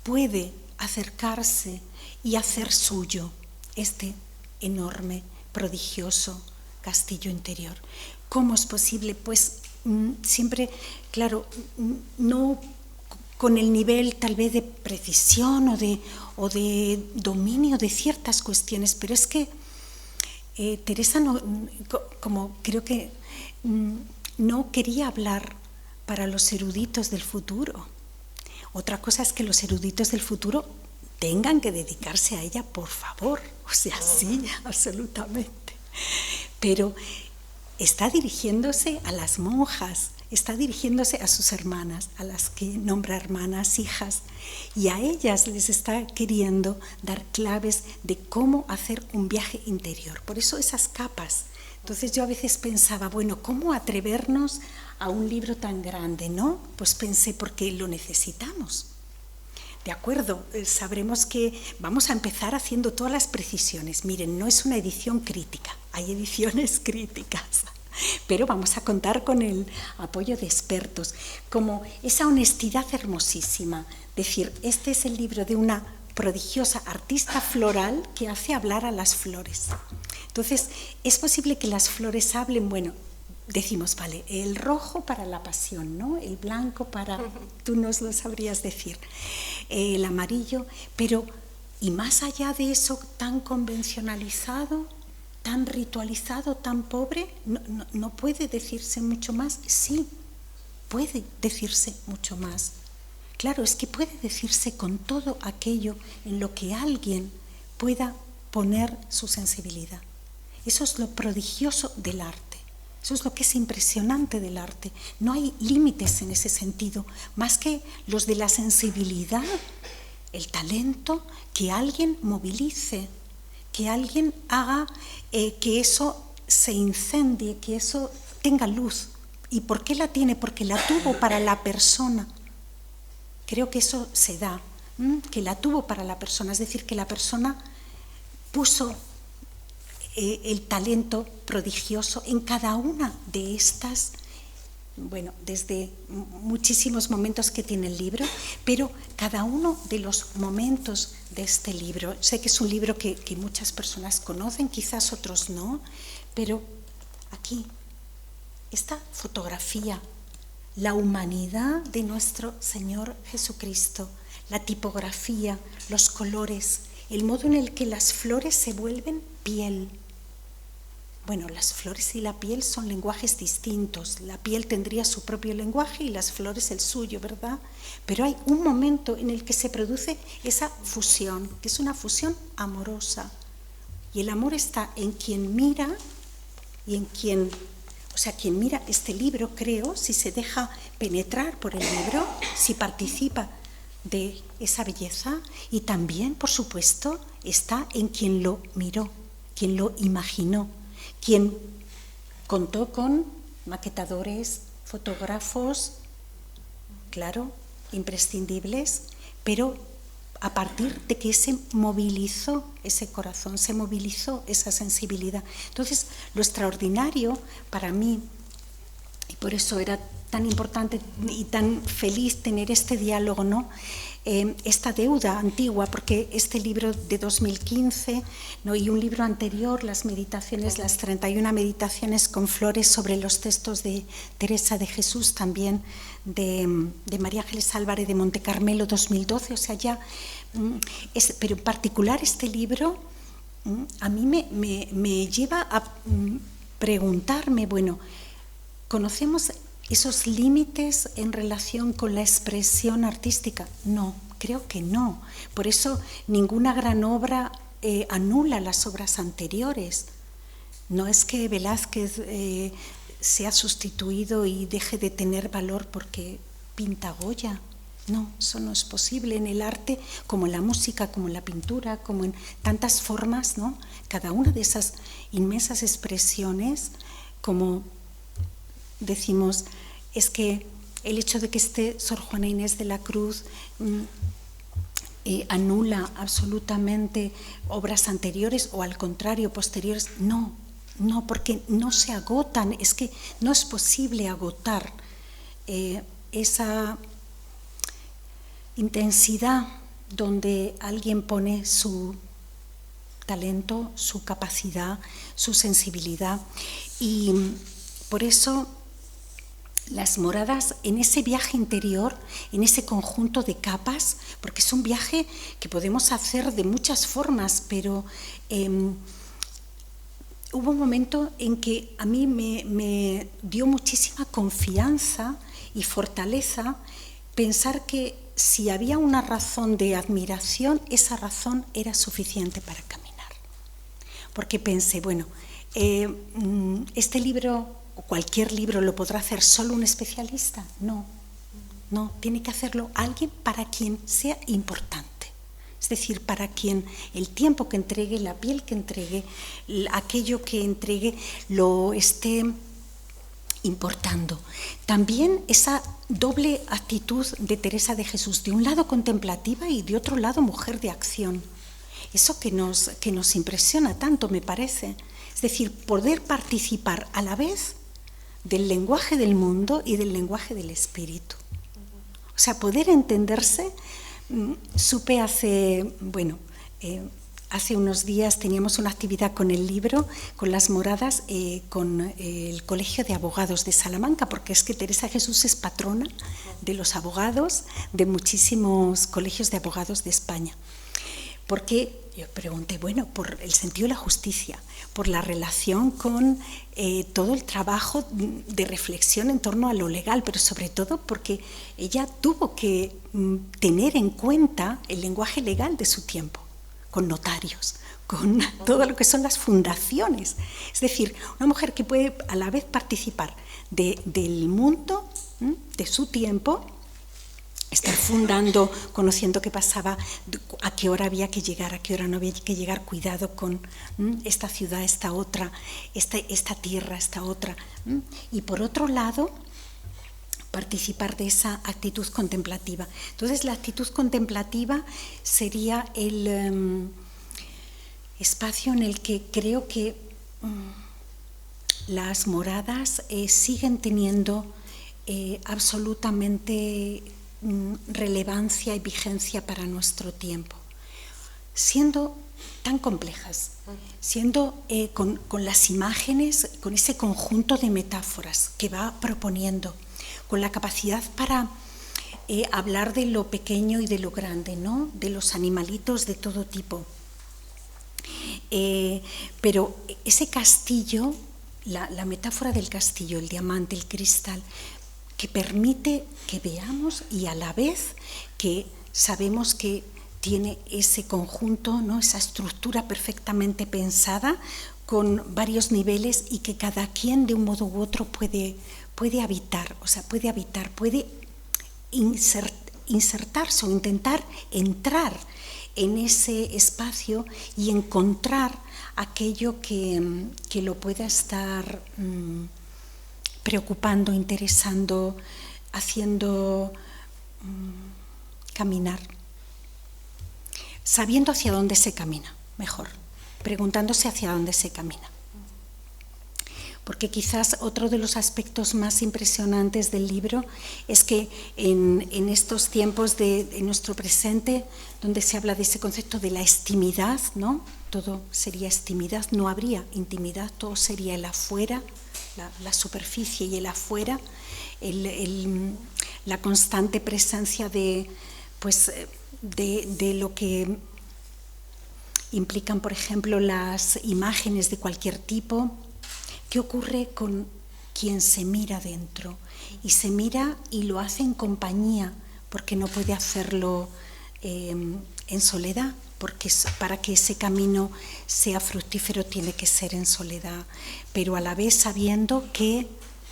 S2: puede acercarse y hacer suyo este enorme, prodigioso castillo interior. ¿Cómo es posible? Pues siempre, claro, no con el nivel tal vez de precisión o de dominio de ciertas cuestiones, pero es que Teresa, como creo que no quería hablar para los eruditos del futuro. Otra cosa es que los eruditos del futuro tengan que dedicarse a ella, por favor, o sea, sí, absolutamente. Pero está dirigiéndose a las monjas, está dirigiéndose a sus hermanas, a las que nombra hermanas, hijas, y a ellas les está queriendo dar claves de cómo hacer un viaje interior. Por eso esas capas. Entonces yo a veces pensaba, bueno, ¿cómo atrevernos a un libro tan grande, no? Pues pensé, porque lo necesitamos. De acuerdo, sabremos que vamos a empezar haciendo todas las precisiones. Miren, no es una edición crítica, hay ediciones críticas, pero vamos a contar con el apoyo de expertos, como esa honestidad hermosísima. Decir, este es el libro de una prodigiosa artista floral que hace hablar a las flores. Entonces, es posible que las flores hablen, bueno, decimos, vale, el rojo para la pasión, ¿no? El blanco para, tú nos lo sabrías decir, el amarillo, pero, y más allá de eso tan convencionalizado, tan ritualizado, tan pobre, no puede decirse mucho más. Sí, puede decirse mucho más. Claro, es que puede decirse con todo aquello en lo que alguien pueda poner su sensibilidad. Eso es lo prodigioso del arte. Eso es lo que es impresionante del arte. No hay límites en ese sentido, más que los de la sensibilidad, el talento, que alguien movilice, que alguien haga que eso se incendie, que eso tenga luz. ¿Y por qué la tiene? Porque la tuvo para la persona. Creo que eso se da, que la tuvo para la persona, es decir, que la persona puso el talento prodigioso en cada una de estas, bueno, desde muchísimos momentos que tiene el libro, pero cada uno de los momentos de este libro. Sé que es un libro que muchas personas conocen, quizás otros no, pero aquí, esta fotografía, la humanidad de nuestro Señor Jesucristo, la tipografía, los colores, el modo en el que las flores se vuelven piel. Bueno, las flores y la piel son lenguajes distintos. La piel tendría su propio lenguaje y las flores el suyo, ¿verdad? Pero hay un momento en el que se produce esa fusión, que es una fusión amorosa. Y el amor está en quien mira y en quien, o sea, quien mira este libro, creo, si se deja penetrar por el libro, si participa de esa belleza, y también, por supuesto, está en quien lo miró, quien lo imaginó, quien contó con maquetadores, fotógrafos, claro, imprescindibles, pero a partir de que se movilizó ese corazón, se movilizó esa sensibilidad. Entonces, lo extraordinario para mí, y por eso era tan importante y tan feliz tener este diálogo, ¿no? esta deuda antigua, porque este libro de 2015, ¿no?, y un libro anterior, las 31 meditaciones con flores sobre los textos de Teresa de Jesús, también de María Ángeles Álvarez de Montecarmelo, 2012, o sea, ya, pero en particular este libro a mí me lleva a preguntarme, bueno, ¿conocemos esos límites en relación con la expresión artística? No, creo que no. Por eso ninguna gran obra anula las obras anteriores. No es que Velázquez sea sustituido y deje de tener valor porque pinta Goya. No, eso no es posible en el arte, como en la música, como en la pintura, como en tantas formas, ¿no? Cada una de esas inmensas expresiones, como decimos, es que el hecho de que esté Sor Juana Inés de la Cruz anula absolutamente obras anteriores o al contrario, posteriores. No, porque no se agotan, es que no es posible agotar esa intensidad donde alguien pone su talento, su capacidad, su sensibilidad. Y por eso las moradas, en ese viaje interior, en ese conjunto de capas, porque es un viaje que podemos hacer de muchas formas, pero hubo un momento en que a mí me dio muchísima confianza y fortaleza pensar que si había una razón de admiración, esa razón era suficiente para caminar. Porque pensé, bueno, este libro o cualquier libro lo podrá hacer solo un especialista. No, tiene que hacerlo alguien para quien sea importante. Es decir, para quien el tiempo que entregue, la piel que entregue, aquello que entregue, lo esté importando. También esa doble actitud de Teresa de Jesús, de un lado contemplativa y de otro lado mujer de acción. Eso que nos impresiona tanto, me parece. Es decir, poder participar a la vez del lenguaje del mundo y del lenguaje del espíritu. O sea, poder entenderse. Supe hace unos días teníamos una actividad con el libro, con las moradas, con el Colegio de Abogados de Salamanca, porque es que Teresa de Jesús es patrona de los abogados de muchísimos colegios de abogados de España. Porque yo pregunté, bueno, por el sentido de la justicia, por la relación con todo el trabajo de reflexión en torno a lo legal, pero sobre todo porque ella tuvo que tener en cuenta el lenguaje legal de su tiempo, con notarios, con todo lo que son las fundaciones. Es decir, una mujer que puede a la vez participar del mundo, de su tiempo, estar fundando, conociendo qué pasaba, a qué hora había que llegar, a qué hora no había que llegar, cuidado con esta ciudad, esta otra, esta tierra, esta otra. Y por otro lado, participar de esa actitud contemplativa. Entonces, la actitud contemplativa sería el espacio en el que creo que las moradas siguen teniendo absolutamente relevancia y vigencia para nuestro tiempo, siendo tan complejas, siendo con las imágenes, con ese conjunto de metáforas que va proponiendo, con la capacidad para hablar de lo pequeño y de lo grande, ¿no?, de los animalitos de todo tipo. Pero ese castillo, la metáfora del castillo, el diamante, el cristal, que permite que veamos y a la vez que sabemos que tiene ese conjunto, ¿no?, esa estructura perfectamente pensada con varios niveles y que cada quien de un modo u otro puede habitar, puede insertarse o intentar entrar en ese espacio y encontrar aquello que lo pueda estar preocupando, interesando, haciendo caminar, sabiendo hacia dónde se camina, mejor, preguntándose hacia dónde se camina. porque quizás otro de los aspectos más impresionantes del libro es que en estos tiempos de nuestro presente, donde se habla de ese concepto de la estimidad, ¿no? Todo sería estimidad, no habría intimidad, todo sería el afuera, la superficie y el afuera, la constante presencia de lo que implican, por ejemplo, las imágenes de cualquier tipo. ¿Qué ocurre con quien se mira dentro? Y se mira y lo hace en compañía, porque no puede hacerlo en soledad, porque para que ese camino sea fructífero tiene que ser en soledad, pero a la vez sabiendo que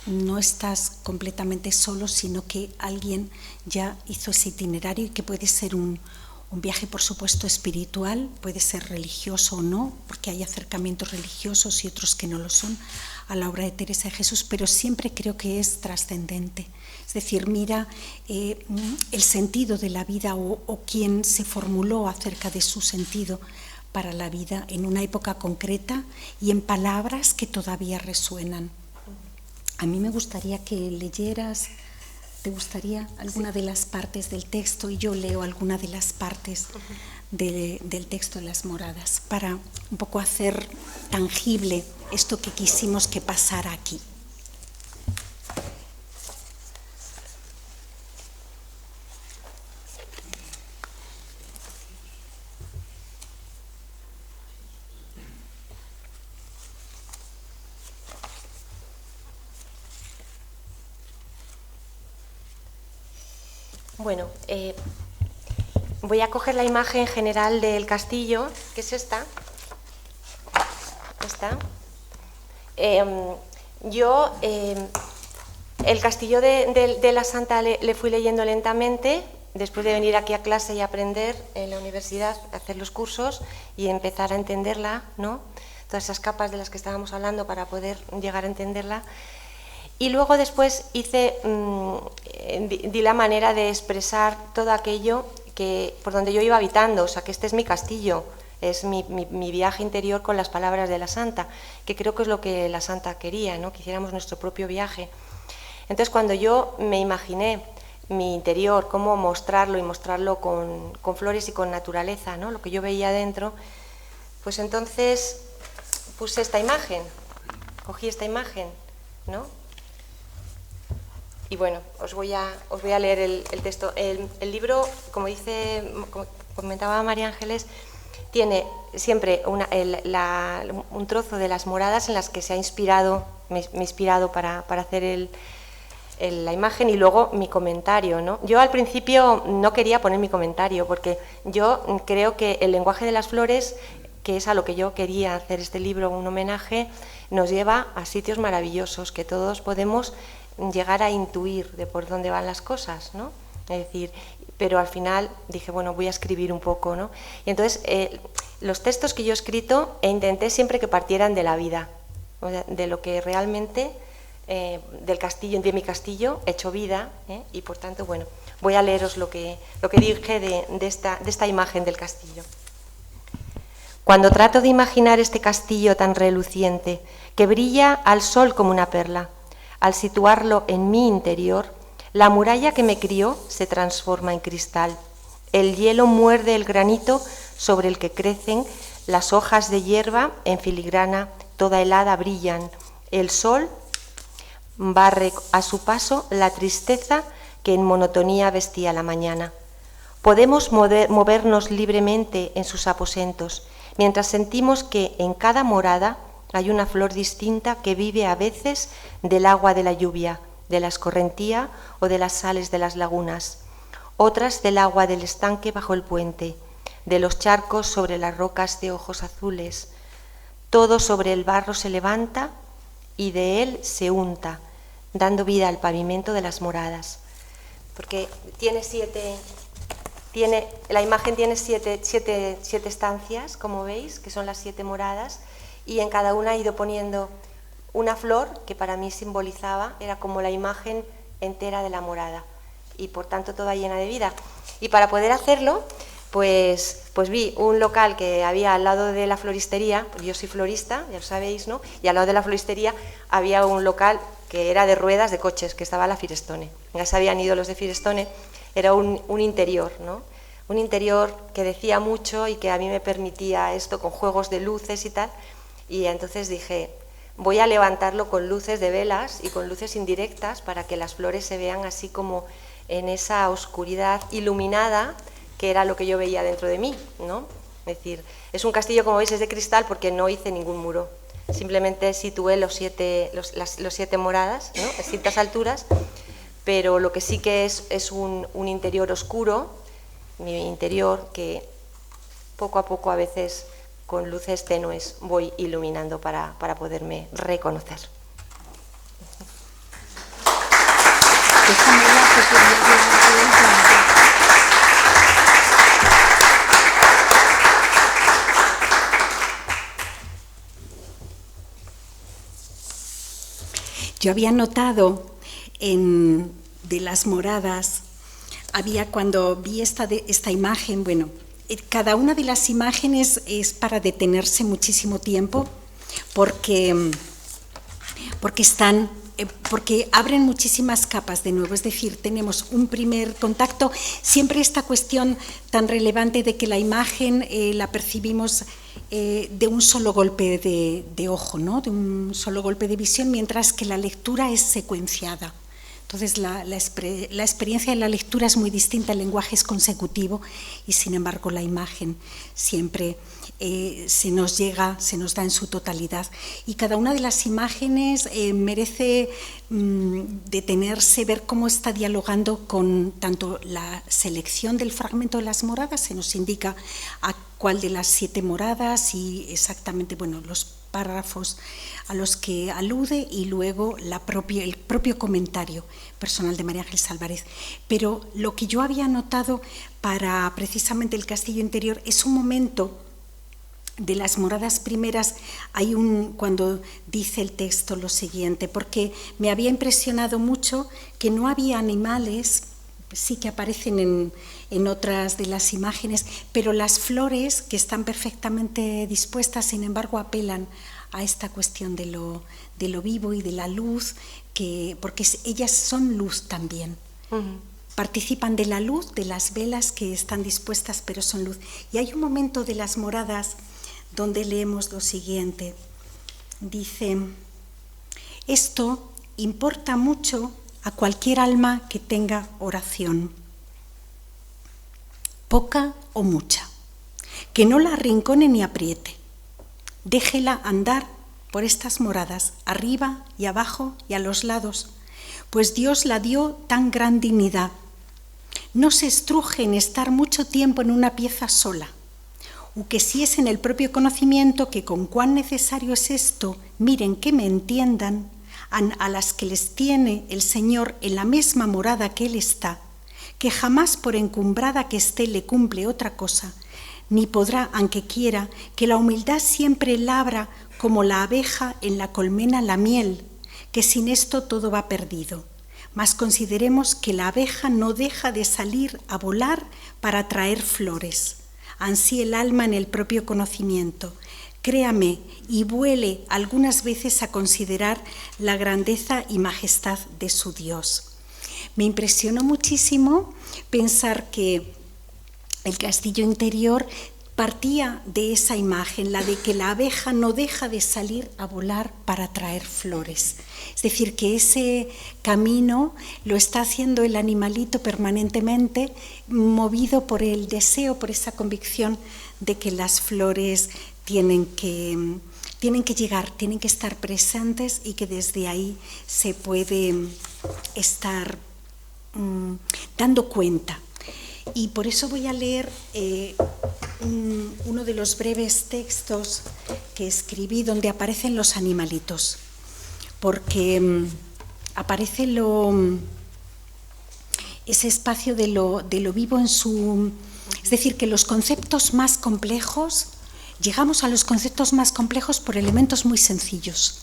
S2: no estás completamente solo, sino que alguien ya hizo ese itinerario y que puede ser un viaje, por supuesto, espiritual, puede ser religioso o no, porque hay acercamientos religiosos y otros que no lo son a la obra de Teresa de Jesús, pero siempre creo que es trascendente. Es decir, mira el sentido de la vida o quien se formuló acerca de su sentido para la vida en una época concreta y en palabras que todavía resuenan. A mí me gustaría que leyeras, ¿te gustaría alguna de las partes del texto? Y yo leo alguna de las partes del texto de las moradas, para un poco hacer tangible esto que quisimos que pasara aquí.
S1: Bueno, voy a coger la imagen general del castillo, que es esta. El castillo de la Santa le fui leyendo lentamente, después de venir aquí a clase y aprender en la universidad, hacer los cursos y empezar a entenderla, ¿no? Todas esas capas de las que estábamos hablando para poder llegar a entenderla. Y luego después di la manera de expresar todo aquello por donde yo iba habitando, o sea, que este es mi castillo, es mi viaje interior con las palabras de la Santa, que creo que es lo que la Santa quería, ¿no? Que hiciéramos nuestro propio viaje. Entonces, cuando yo me imaginé mi interior, cómo mostrarlo y mostrarlo con flores y con naturaleza, ¿no? Lo que yo veía dentro, pues entonces puse esta imagen, cogí esta imagen, ¿no? Y bueno, os voy a leer el texto. El libro, como comentaba María Ángeles, tiene siempre un trozo de las moradas en las que se ha inspirado, me he inspirado para hacer la imagen, y luego mi comentario, ¿no? Yo al principio no quería poner mi comentario, porque yo creo que el lenguaje de las flores, que es a lo que yo quería hacer este libro, un homenaje, nos lleva a sitios maravillosos que todos podemos llegar a intuir de por dónde van las cosas, ¿no? Es decir, pero al final dije, bueno, voy a escribir un poco, ¿no? Y entonces los textos que yo he escrito intenté siempre que partieran de la vida, o sea, de lo que realmente del castillo, de mi castillo hecho vida, y por tanto, bueno, voy a leeros lo que dije de esta imagen del castillo. Cuando trato de imaginar este castillo tan reluciente, que brilla al sol como una perla, al situarlo en mi interior, la muralla que me crió se transforma en cristal. El hielo muerde el granito sobre el que crecen, las hojas de hierba en filigrana, toda helada brillan. El sol barre a su paso la tristeza que en monotonía vestía la mañana. Podemos movernos libremente en sus aposentos, mientras sentimos que en cada morada hay una flor distinta que vive a veces del agua de la lluvia, de la escorrentía o de las sales de las lagunas, otras del agua del estanque bajo el puente, de los charcos sobre las rocas de ojos azules. Todo sobre el barro se levanta y de él se unta, dando vida al pavimento de las moradas. Porque la imagen tiene siete estancias, como veis, que son las 7 moradas, y en cada una he ido poniendo una flor que para mí simbolizaba, era como la imagen entera de la morada, y por tanto toda llena de vida. Y para poder hacerlo, pues vi un local que había al lado de la floristería, yo soy florista, ya lo sabéis, ¿no? Y al lado de la floristería había un local que era de ruedas de coches, que estaba la Firestone. Ya se habían ido los de Firestone, era un interior, ¿no? Un interior que decía mucho y que a mí me permitía esto con juegos de luces y tal. Y entonces dije, voy a levantarlo con luces de velas y con luces indirectas para que las flores se vean así como en esa oscuridad iluminada, que era lo que yo veía dentro de mí, ¿no? Es decir, es un castillo, como veis, es de cristal porque no hice ningún muro. Simplemente situé los siete moradas, ¿no? A distintas alturas, pero lo que sí que es un interior oscuro, mi interior, que poco a poco, a veces con luces tenues, voy iluminando para poderme reconocer.
S2: Yo había notado de las moradas, cuando vi esta imagen, bueno, cada una de las imágenes es para detenerse muchísimo tiempo porque abren muchísimas capas de nuevo, es decir, tenemos un primer contacto, siempre esta cuestión tan relevante de que la imagen la percibimos de un solo golpe de ojo, ¿no? De un solo golpe de visión, mientras que la lectura es secuenciada. Entonces la experiencia de la lectura es muy distinta, el lenguaje es consecutivo y sin embargo la imagen siempre se nos da en su totalidad. Y cada una de las imágenes merece detenerse, ver cómo está dialogando con tanto la selección del fragmento de las moradas, se nos indica a cuál de las 7 moradas y exactamente, bueno, los párrafos a los que alude y luego el propio comentario personal de María Ángeles Álvarez. Pero lo que yo había notado para precisamente el castillo interior es un momento de las moradas primeras, cuando dice el texto lo siguiente, porque me había impresionado mucho que no había animales, sí que aparecen en otras de las imágenes, pero las flores, que están perfectamente dispuestas, sin embargo apelan a esta cuestión de lo vivo y de la luz, porque ellas son luz también. Participan de la luz, de las velas que están dispuestas, pero son luz. Y hay un momento de las moradas donde leemos lo siguiente. Dice, esto importa mucho a cualquier alma que tenga oración, poca o mucha, que no la arrincone ni apriete, déjela andar por estas moradas, arriba y abajo y a los lados, pues Dios la dio tan gran dignidad. No se estruje en estar mucho tiempo en una pieza sola, o que si es en el propio conocimiento que con cuán necesario es esto, miren que me entiendan, a las que les tiene el Señor en la misma morada que Él está, que jamás por encumbrada que esté le cumple otra cosa, ni podrá, aunque quiera, que la humildad siempre labra como la abeja en la colmena la miel, que sin esto todo va perdido. Mas consideremos que la abeja no deja de salir a volar para traer flores. Ansí el alma en el propio conocimiento. Créame y vuele algunas veces a considerar la grandeza y majestad de su Dios. Me impresionó muchísimo pensar que el castillo interior partía de esa imagen, la de que la abeja no deja de salir a volar para traer flores. Es decir, que ese camino lo está haciendo el animalito permanentemente, movido por el deseo, por esa convicción de que las flores tienen que llegar, tienen que estar presentes y que desde ahí se puede estar dando cuenta. Y por eso voy a leer uno de los breves textos que escribí donde aparecen los animalitos, porque aparece ese espacio de lo vivo en su... Es decir, que los conceptos más complejos, llegamos a los conceptos más complejos por elementos muy sencillos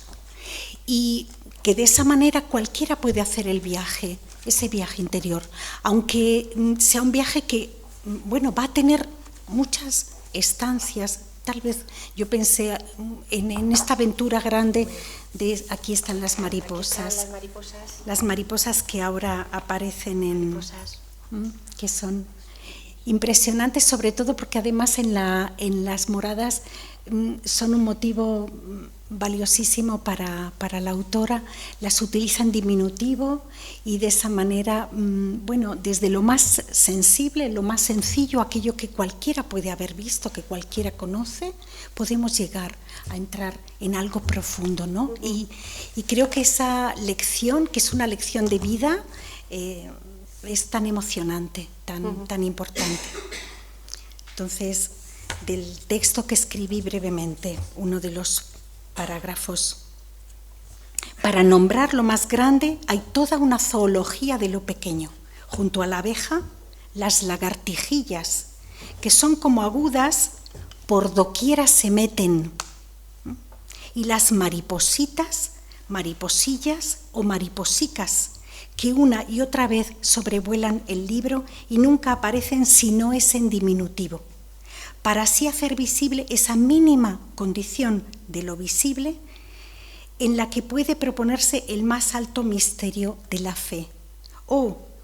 S2: y que de esa manera cualquiera puede hacer el viaje, ese viaje interior, aunque sea un viaje que, bueno, va a tener muchas estancias. Tal vez yo pensé en esta aventura grande de aquí están las mariposas. Las mariposas que ahora aparecen que son impresionantes, sobre todo porque además en las moradas son un motivo valiosísimo para la autora. Las utiliza en diminutivo y de esa manera, desde lo más sensible, lo más sencillo, aquello que cualquiera puede haber visto, que cualquiera conoce, podemos llegar a entrar en algo profundo, ¿no? Y creo que esa lección, que es una lección de vida, es tan emocionante, tan importante. Entonces, del texto que escribí brevemente, uno de los parágrafos. Para nombrar lo más grande hay toda una zoología de lo pequeño. Junto a la abeja, las lagartijillas, que son como agudas, por doquiera se meten. Y las maripositas, mariposillas o mariposicas, que una y otra vez sobrevuelan el libro y nunca aparecen si no es en diminutivo, para así hacer visible esa mínima condición de lo visible en la que puede proponerse el más alto misterio de la fe.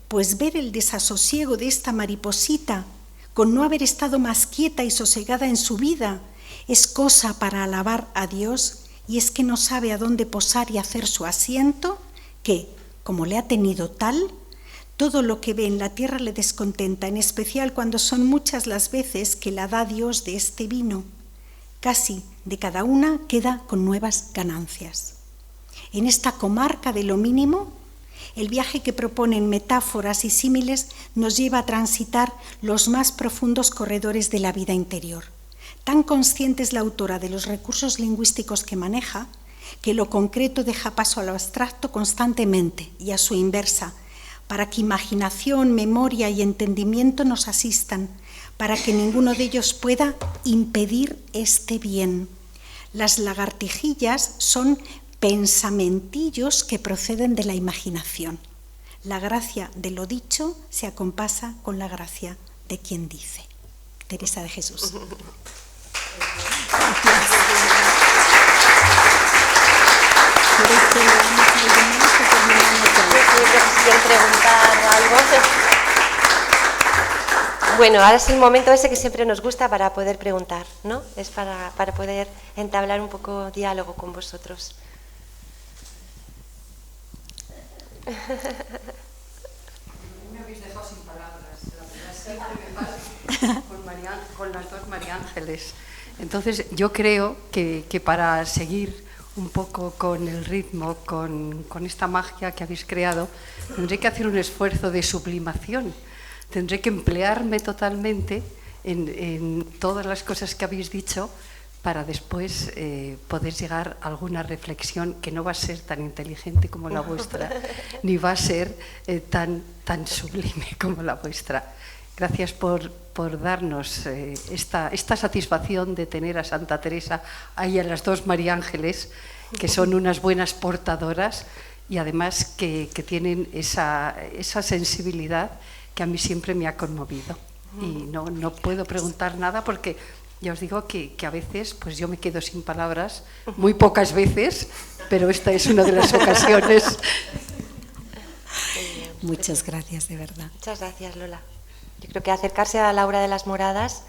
S2: Pues ver el desasosiego de esta mariposita con no haber estado más quieta y sosegada en su vida es cosa para alabar a Dios, y es que no sabe a dónde posar y hacer su asiento, que, como le ha tenido tal, todo lo que ve en la tierra le descontenta, en especial cuando son muchas las veces que la da Dios de este vino. Casi de cada una queda con nuevas ganancias. En esta comarca de lo mínimo, el viaje que proponen metáforas y símiles nos lleva a transitar los más profundos corredores de la vida interior. Tan consciente es la autora de los recursos lingüísticos que maneja, que lo concreto deja paso a lo abstracto constantemente y a su inversa, para que imaginación, memoria y entendimiento nos asistan, para que ninguno de ellos pueda impedir este bien. Las lagartijillas son pensamentillos que proceden de la imaginación. La gracia de lo dicho se acompasa con la gracia de quien dice. Teresa de Jesús.
S1: ¿Quieren preguntar algo? Bueno, ahora es el momento ese que siempre nos gusta para poder preguntar, ¿no? Es para poder entablar un poco diálogo con vosotros.
S3: Me habéis dejado sin palabras. La verdad siempre me pasa con las dos María Ángeles. Entonces yo creo que para seguir un poco con el ritmo, con esta magia que habéis creado, tendré que hacer un esfuerzo de sublimación. Tendré que emplearme totalmente en todas las cosas que habéis dicho para después poder llegar a alguna reflexión que no va a ser tan inteligente como la vuestra, ni va a ser tan sublime como la vuestra. Gracias por darnos esta satisfacción de tener a Santa Teresa ahí a las dos María Ángeles, que son unas buenas portadoras y además que tienen esa sensibilidad que a mí siempre me ha conmovido. Y no puedo preguntar nada porque ya os digo que a veces pues yo me quedo sin palabras, muy pocas veces, pero esta es una de las ocasiones.
S2: Muchas gracias, de verdad.
S1: Muchas gracias, Lola. Yo creo que acercarse a la obra de las moradas,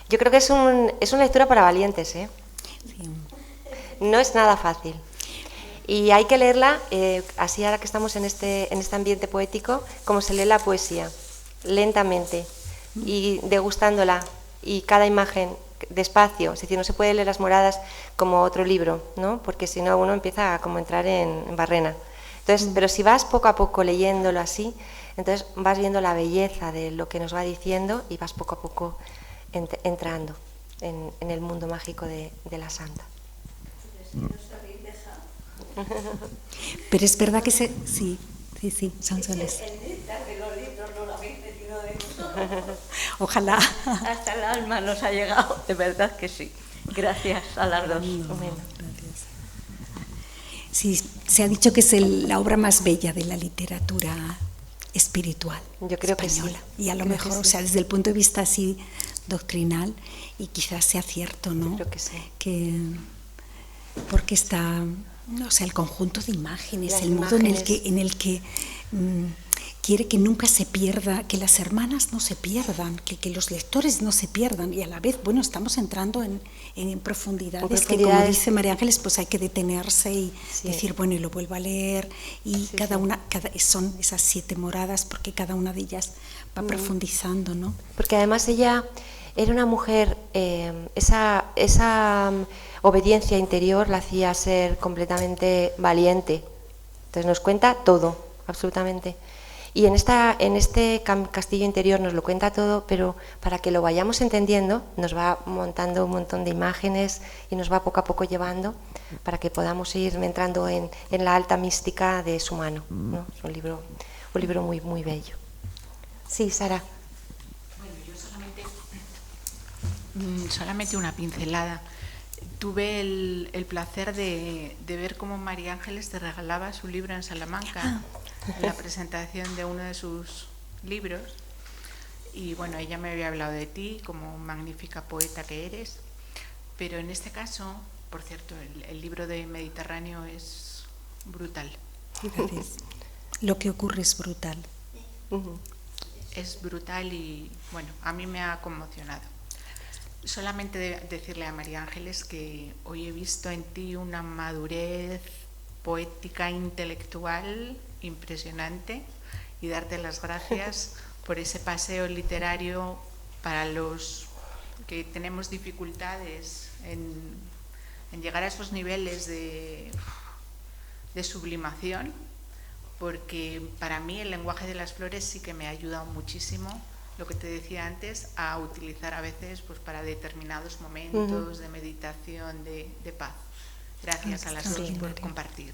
S1: yo creo que es una lectura para valientes, ¿eh?
S2: Sí.
S1: No es nada fácil. Y hay que leerla, así ahora que estamos en este ambiente poético, como se lee la poesía, lentamente y degustándola, y cada imagen despacio. Es decir, no se puede leer las moradas como otro libro, ¿no? Porque si no uno empieza a como entrar en barrena. Entonces, pero si vas poco a poco leyéndolo así, entonces vas viendo la belleza de lo que nos va diciendo y vas poco a poco entrando en el mundo mágico de la santa.
S2: Pero es verdad que sí, Sonsoles.
S4: El néctar de los libros no lo habéis metido dentro.
S2: Ojalá.
S4: Hasta el alma nos ha llegado, de verdad que sí. Gracias a las dos.
S2: Bueno, gracias. Sí, se ha dicho que es la obra más bella de la literatura espiritual.
S1: Yo creo
S2: española.
S1: que sí.
S2: Y a lo mejor, o sea, desde el punto de vista así doctrinal y quizás sea cierto, ¿no?
S1: Creo que sí.
S2: Porque está, no sé, el conjunto de imágenes,
S1: Las
S2: el modo en
S1: imágenes.
S2: el que quiere que nunca se pierda, que las hermanas no se pierdan, que los lectores no se pierdan, y a la vez, bueno, estamos entrando en profundidades que, como dice María Ángeles, pues hay que detenerse y decir, bueno, y lo vuelvo a leer, y son esas 7 moradas, porque cada una de ellas va profundizando, ¿no?
S1: Porque además ella era una mujer, esa obediencia interior la hacía ser completamente valiente. Entonces nos cuenta todo, absolutamente. Y en este castillo interior nos lo cuenta todo, pero para que lo vayamos entendiendo, nos va montando un montón de imágenes y nos va poco a poco llevando para que podamos ir entrando en la alta mística de su mano, ¿no? Es un libro muy, muy bello. Sí, Sara.
S5: Bueno, yo solamente una pincelada. Tuve el placer de ver cómo María Ángeles te regalaba su libro en Salamanca, en la presentación de uno de sus libros. Y bueno, ella me había hablado de ti como magnífica poeta que eres, pero en este caso, por cierto, el libro de Mediterráneo es brutal.
S2: Gracias. Lo que ocurre es brutal.
S5: Es brutal y, bueno, a mí me ha conmocionado. Solamente decirle a María Ángeles que hoy he visto en ti una madurez poética, intelectual impresionante, y darte las gracias por ese paseo literario para los que tenemos dificultades en llegar a esos niveles de sublimación, porque para mí el lenguaje de las flores sí que me ha ayudado muchísimo, lo que te decía antes, a utilizar a veces pues para determinados momentos de meditación, de paz. Gracias a las dos por compartir.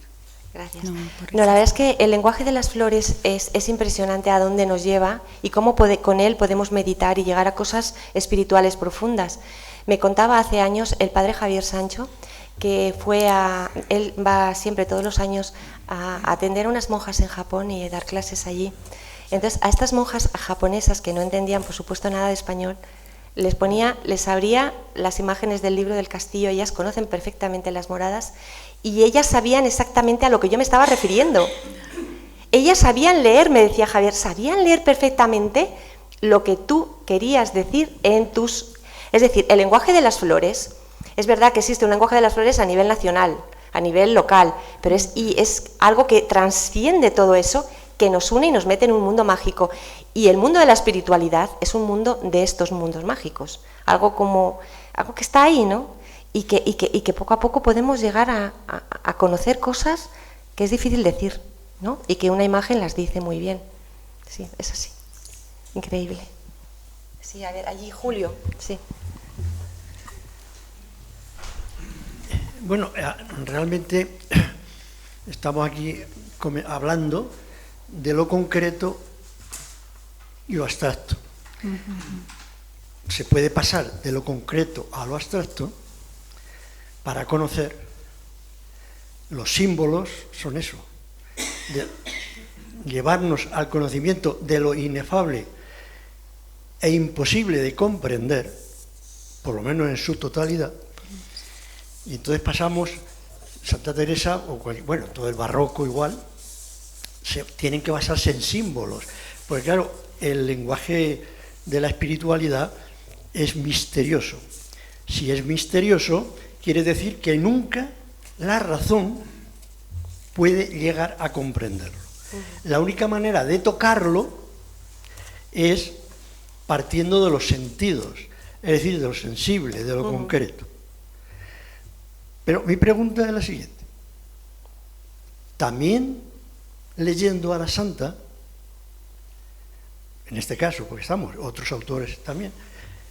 S1: Gracias. No, la verdad es que el lenguaje de las flores es impresionante a dónde nos lleva y cómo con él podemos meditar y llegar a cosas espirituales profundas. Me contaba hace años el padre Javier Sancho que él va siempre todos los años a atender a unas monjas en Japón y dar clases allí. Entonces a estas monjas japonesas que no entendían por supuesto nada de español, les abría las imágenes del libro del castillo. Ellas conocen perfectamente las moradas y ellas sabían exactamente a lo que yo me estaba refiriendo. Ellas sabían leer, me decía Javier, sabían leer perfectamente lo que tú querías decir Es decir, el lenguaje de las flores, es verdad que existe un lenguaje de las flores a nivel nacional, a nivel local, pero es algo que trasciende todo eso, que nos une y nos mete en un mundo mágico. Y el mundo de la espiritualidad es un mundo de estos mundos mágicos, algo que está ahí, ¿no? Y que poco a poco podemos llegar a conocer cosas que es difícil decir, ¿no? Y que una imagen las dice muy bien. Sí, es así. Increíble. Sí, a ver, allí Julio, sí.
S6: Bueno, realmente estamos aquí hablando de lo concreto y lo abstracto. Se puede pasar de lo concreto a lo abstracto para conocer. Los símbolos son eso, de llevarnos al conocimiento de lo inefable e imposible de comprender, por lo menos en su totalidad. Y entonces pasamos, Santa Teresa, bueno, todo el barroco igual, tienen que basarse en símbolos, porque claro, el lenguaje de la espiritualidad es misterioso. Si es misterioso, quiere decir que nunca la razón puede llegar a comprenderlo. La única manera de tocarlo es partiendo de los sentidos, es decir, de lo sensible, de lo concreto. Pero mi pregunta es la siguiente. También leyendo a la santa, en este caso, porque estamos, otros autores también,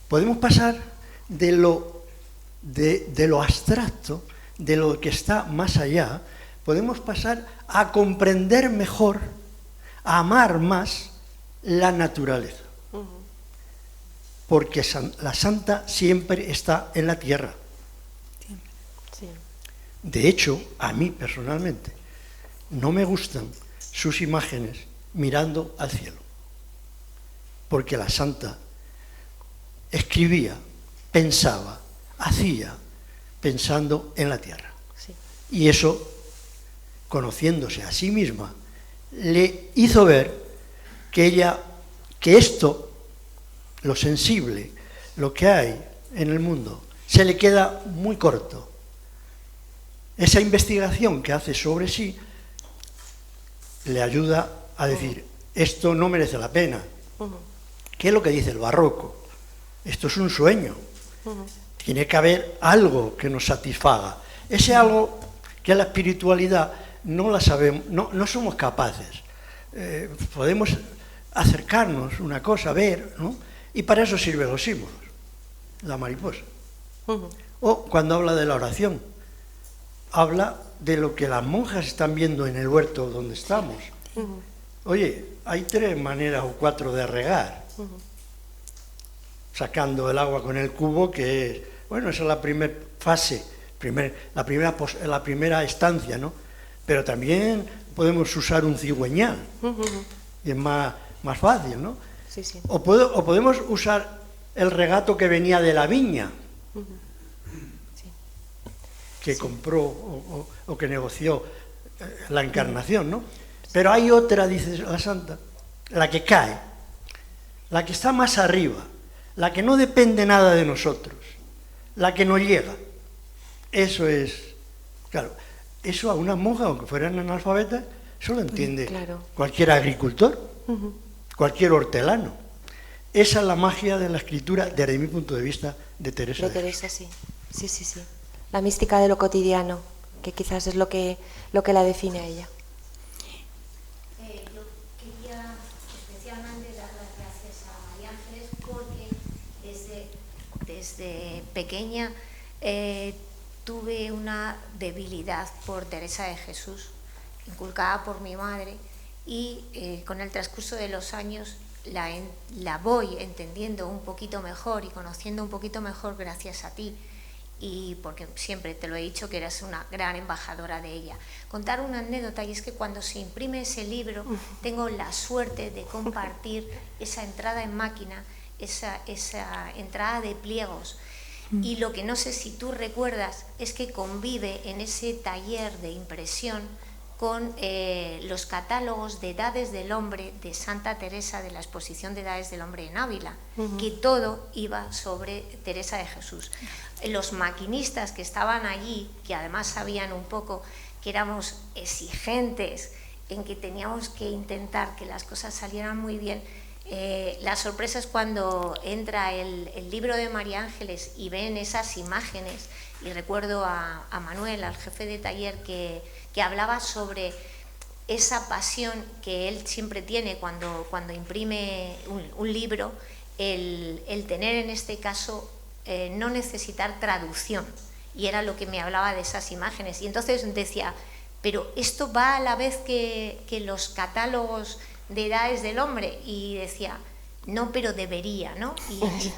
S6: podemos pasar de lo abstracto, de lo que está más allá, podemos pasar a comprender mejor, a amar más la naturaleza. Porque la santa siempre está en la tierra. De hecho, a mí personalmente, no me gustan sus imágenes mirando al cielo, porque la santa escribía, pensaba, hacía, pensando en la tierra.
S1: Sí.
S6: Y eso, conociéndose a sí misma, le hizo ver que esto, lo sensible, lo que hay en el mundo, se le queda muy corto. Esa investigación que hace sobre sí le ayuda a decir, esto no merece la pena. ¿Qué es lo que dice el barroco? Esto es un sueño. Tiene que haber algo que nos satisfaga. Ese algo que la espiritualidad no la sabemos, no somos capaces. Podemos acercarnos una cosa, ver, ¿no? Y para eso sirven los símbolos, la mariposa. O cuando habla de la oración, habla de lo que las monjas están viendo en el huerto donde estamos. Oye, hay 3 maneras o 4 de regar. Sacando el agua con el cubo, que es, bueno, esa es la primera fase, la primera estancia, ¿no? Pero también podemos usar un cigüeñal, y es más fácil, ¿no?
S1: Sí, sí.
S6: O podemos usar el regato que venía de la viña, que compró o que negoció la encarnación, ¿no? Pero hay otra, dice la santa, la que cae, la que está más arriba, la que no depende nada de nosotros, la que nos llega. Eso es, claro, eso a una monja, aunque fueran analfabetas, eso lo entiende cualquier agricultor, cualquier hortelano. Esa es la magia de la escritura, desde mi punto de vista, de Teresa.
S1: De Teresa, sí. Sí, sí, sí. La mística de lo cotidiano, que quizás es lo que la define a ella.
S7: Yo quería especialmente dar las gracias a María Ángeles porque desde pequeña tuve una debilidad por Teresa de Jesús, inculcada por mi madre, y con el transcurso de los años la voy entendiendo un poquito mejor y conociendo un poquito mejor gracias a ti, y porque siempre te lo he dicho que eras una gran embajadora de ella. Contar una anécdota, y es que cuando se imprime ese libro tengo la suerte de compartir esa entrada en máquina, esa entrada de pliegos, y lo que no sé si tú recuerdas es que convive en ese taller de impresión con los catálogos de Edades del Hombre de Santa Teresa, de la exposición de Edades del Hombre en Ávila, que todo iba sobre Teresa de Jesús. Los maquinistas que estaban allí, que además sabían un poco que éramos exigentes en que teníamos que intentar que las cosas salieran muy bien, la sorpresa es cuando entra el libro de María Ángeles y ven esas imágenes, y recuerdo a Manuel, al jefe de taller, que hablaba sobre esa pasión que él siempre tiene cuando imprime un libro, el tener en este caso no necesitar traducción, y era lo que me hablaba de esas imágenes. Y entonces decía, pero esto va a la vez que los catálogos de Edades del Hombre, y decía, no, pero debería, ¿no?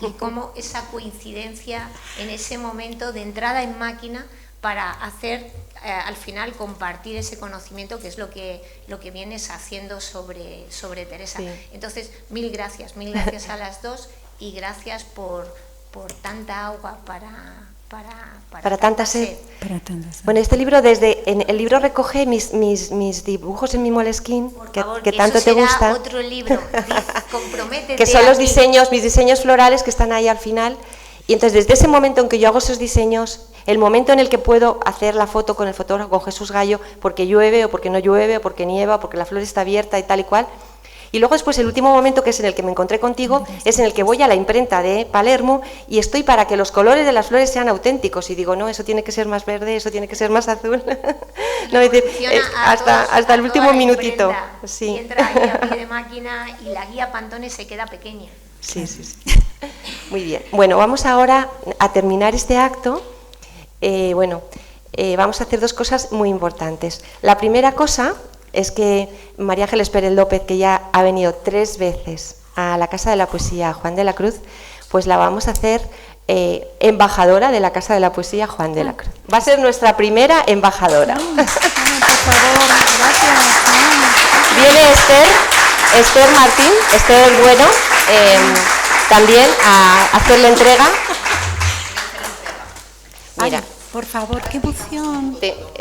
S7: Y cómo esa coincidencia en ese momento de entrada en máquina para hacer al final compartir ese conocimiento, que es lo que vienes haciendo sobre Teresa. Sí. Entonces, mil gracias a las dos, y gracias por tanta agua para tanta sed.
S1: Bueno, este libro, el libro recoge mis dibujos en mi Moleskine, que tanto te gusta.
S7: Otro libro, comprométete.
S1: Que son mis diseños florales que están ahí al final. Y entonces, desde ese momento en que yo hago esos diseños, el momento en el que puedo hacer la foto con el fotógrafo, con Jesús Gallo, porque llueve o porque no llueve, o porque nieva, o porque la flor está abierta y tal y cual. Y luego después el último momento, que es en el que me encontré contigo, es en el que voy a la imprenta de Palermo y estoy para que los colores de las flores sean auténticos. Y digo, no, eso tiene que ser más verde, eso tiene que ser más azul. No, hasta el último minutito.
S7: Sí. Y entra ahí a pie de máquina y la guía Pantone se queda pequeña.
S1: Sí. Muy bien. Bueno, vamos ahora a terminar este acto. Vamos a hacer 2 cosas muy importantes. La primera cosa es que María Ángeles Pérez López, que ya ha venido 3 veces a la Casa de la Poesía Juan de la Cruz, pues la vamos a hacer embajadora de la Casa de la Poesía Juan de la Cruz. Va a ser nuestra primera embajadora.
S2: Por favor, gracias.
S1: Viene Esther Martín, Esther Bueno, también a hacerle entrega. Mira,
S2: Ay, por favor, qué emoción.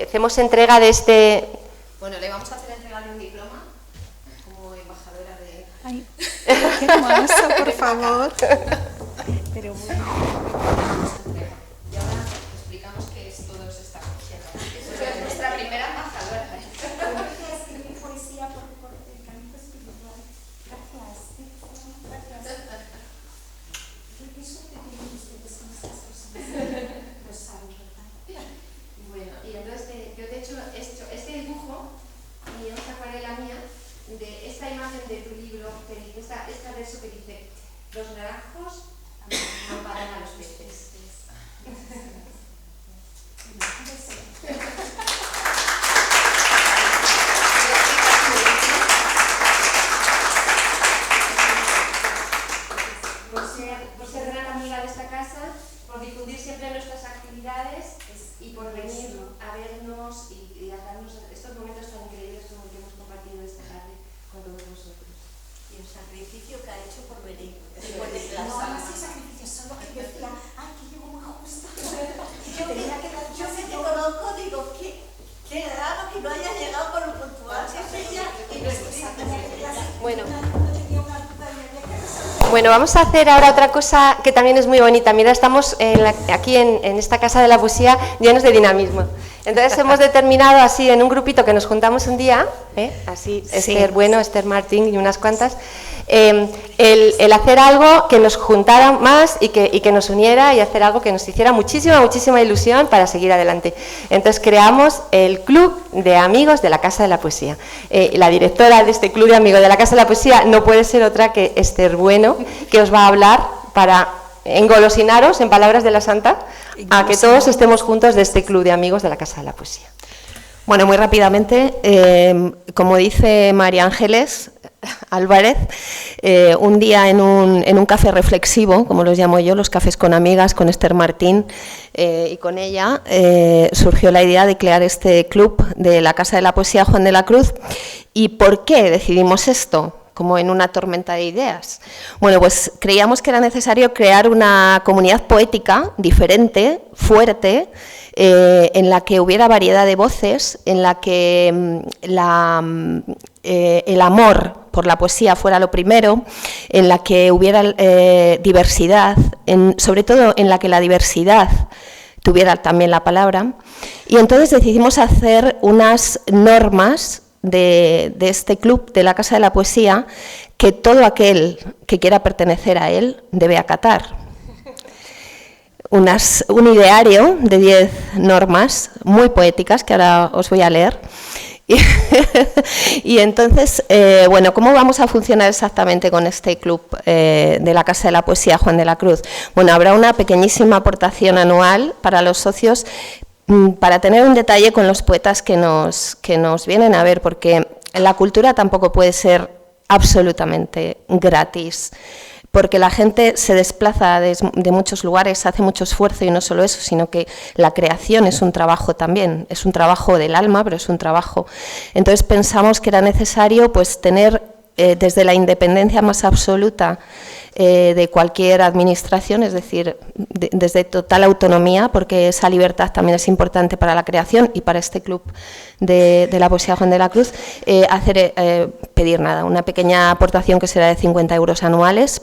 S1: hacemos entrega de este... Bueno, le vamos a hacer entrega de un diploma como embajadora de...
S2: Ay, qué hermoso, por favor. Pero bueno.
S1: Y ahora explicamos qué es todo esta cosa. Eso es nuestra primera embajadora.
S2: Poesía por el camino espiritual. Gracias. Qué suerte tienen ustedes con estas personas. Lo saben, ¿verdad?
S1: Bueno, y entonces yo de hecho he hecho este dibujo y esta acuarela mía de esta imagen de tu libro, que dice, este verso que dice: los naranjos amparan a los peces. Por ser gran amiga de esta casa, por difundir siempre nuestras actividades y por venir a vernos y a darnos estos momentos tan increíbles como el que hemos compartido esta tarde con todos vosotros.
S4: Y el sacrificio que ha hecho por venir.
S2: No, no es sacrificio, solo que yo decía, ay, que llego muy justo. Yo
S4: que te conozco, digo, qué raro que no haya llegado por lo puntual.
S1: Bueno, vamos a hacer ahora otra cosa que también es muy bonita. Mira, estamos aquí en esta casa de la poesía llenos de dinamismo. Entonces hemos determinado así en un grupito que nos juntamos un día, así
S2: Sí.
S1: Esther Bueno, Esther Martín y unas cuantas, el hacer algo que nos juntara más y que nos uniera y hacer algo que nos hiciera muchísima ilusión para seguir adelante. Entonces creamos el Club de Amigos de la Casa de la Poesía. La directora de este Club de Amigos de la Casa de la Poesía no puede ser otra que Esther Bueno, que os va a hablar para engolosinaros, en palabras de la Santa, a que todos estemos juntos de este Club de Amigos de la Casa de la Poesía.
S8: Bueno, muy rápidamente, como dice María Ángeles Álvarez, un día en un café reflexivo, como los llamo yo, los cafés con amigas, con Esther Martín y con ella, surgió la idea de crear este club de la Casa de la Poesía Juan de la Cruz. ¿Y por qué decidimos esto? Como en una tormenta de ideas. Bueno, pues creíamos que era necesario crear una comunidad poética diferente, fuerte, en la que hubiera variedad de voces, en la que el amor por la poesía fuera lo primero, en la que hubiera diversidad, sobre todo en la que la diversidad tuviera también la palabra. Y entonces decidimos hacer unas normas de este club de la Casa de la Poesía que todo aquel que quiera pertenecer a él debe acatar. Un ideario de 10 normas muy poéticas que ahora os voy a leer. Y entonces, bueno, ¿cómo vamos a funcionar exactamente con este club de la Casa de la Poesía Juan de la Cruz? Bueno, habrá una pequeñísima aportación anual para los socios para tener un detalle con los poetas que nos vienen a ver, porque la cultura tampoco puede ser absolutamente gratis, porque la gente se desplaza de muchos lugares, hace mucho esfuerzo, y no solo eso, sino que la creación es un trabajo también, es un trabajo del alma, pero es un trabajo. Entonces pensamos que era necesario pues tener desde la independencia más absoluta de cualquier administración, es decir, desde total autonomía, porque esa libertad también es importante para la creación y para este club de la poesía Juan de la Cruz, pedir nada, una pequeña aportación que será de 50 euros anuales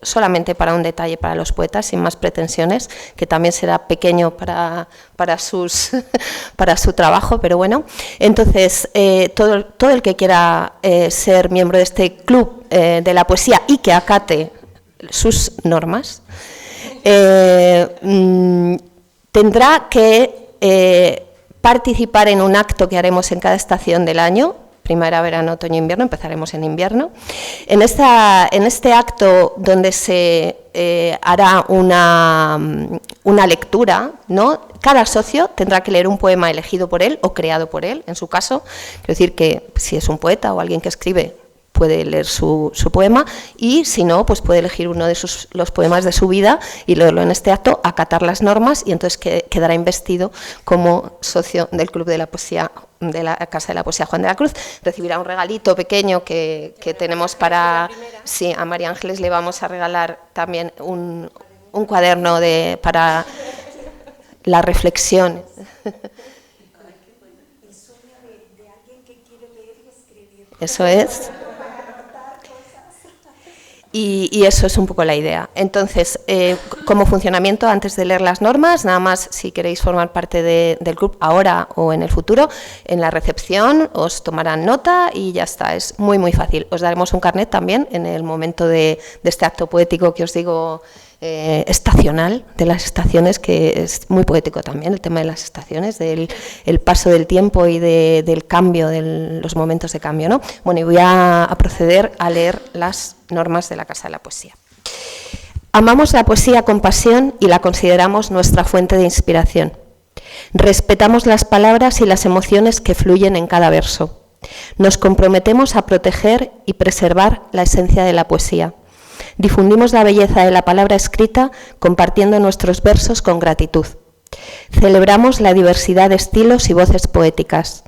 S8: solamente para un detalle para los poetas, sin más pretensiones, que también será pequeño para su trabajo, pero bueno. Entonces, todo el que quiera ser miembro de este club de la poesía y que acate sus normas, tendrá que participar en un acto que haremos en cada estación del año, primavera, verano, otoño, invierno, empezaremos en invierno. En este acto donde se hará una lectura, ¿no? Cada socio tendrá que leer un poema elegido por él o creado por él, en su caso. Quiero decir que si es un poeta o alguien que escribe, puede leer su poema, y si no, pues puede elegir uno de los poemas de su vida y leerlo en este acto, acatar las normas, y entonces quedará investido como socio del Club de la Poesía de la Casa de la Poesía Juan de la Cruz, recibirá un regalito pequeño que tenemos para... Sí, a María Ángeles le vamos a regalar también un cuaderno para la reflexión. Eso es. Y eso es un poco la idea. Entonces, como funcionamiento, antes de leer las normas, nada más, si queréis formar parte del club ahora o en el futuro, en la recepción os tomarán nota y ya está, es muy, muy fácil. Os daremos un carnet también en el momento de este acto poético que os digo, estacional, de las estaciones, que es muy poético también, el tema de las estaciones, del el paso del tiempo y del cambio, de los momentos de cambio, ¿no? Bueno, y voy a proceder a leer las normas de la Casa de la Poesía. Amamos la poesía con pasión y la consideramos nuestra fuente de inspiración. Respetamos las palabras y las emociones que fluyen en cada verso. Nos comprometemos a proteger y preservar la esencia de la poesía. Difundimos la belleza de la palabra escrita compartiendo nuestros versos con gratitud. Celebramos la diversidad de estilos y voces poéticas.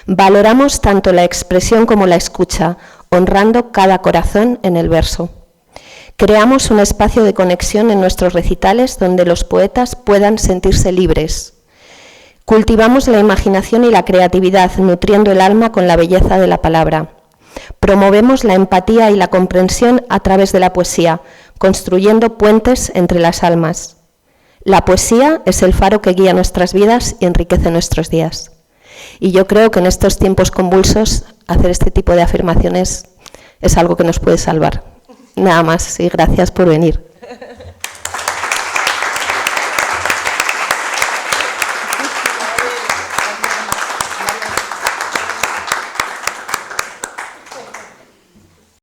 S8: Valoramos tanto la expresión como la escucha, honrando cada corazón en el verso. Creamos un espacio de conexión en nuestros recitales donde los poetas puedan sentirse libres. Cultivamos la imaginación y la creatividad, nutriendo el alma con la belleza de la palabra. Promovemos la empatía y la comprensión a través de la poesía, construyendo puentes entre las almas. La poesía es el faro que guía nuestras vidas y enriquece nuestros días. Y yo creo que en estos tiempos convulsos hacer este tipo de afirmaciones es algo que nos puede salvar. Nada más y gracias por venir.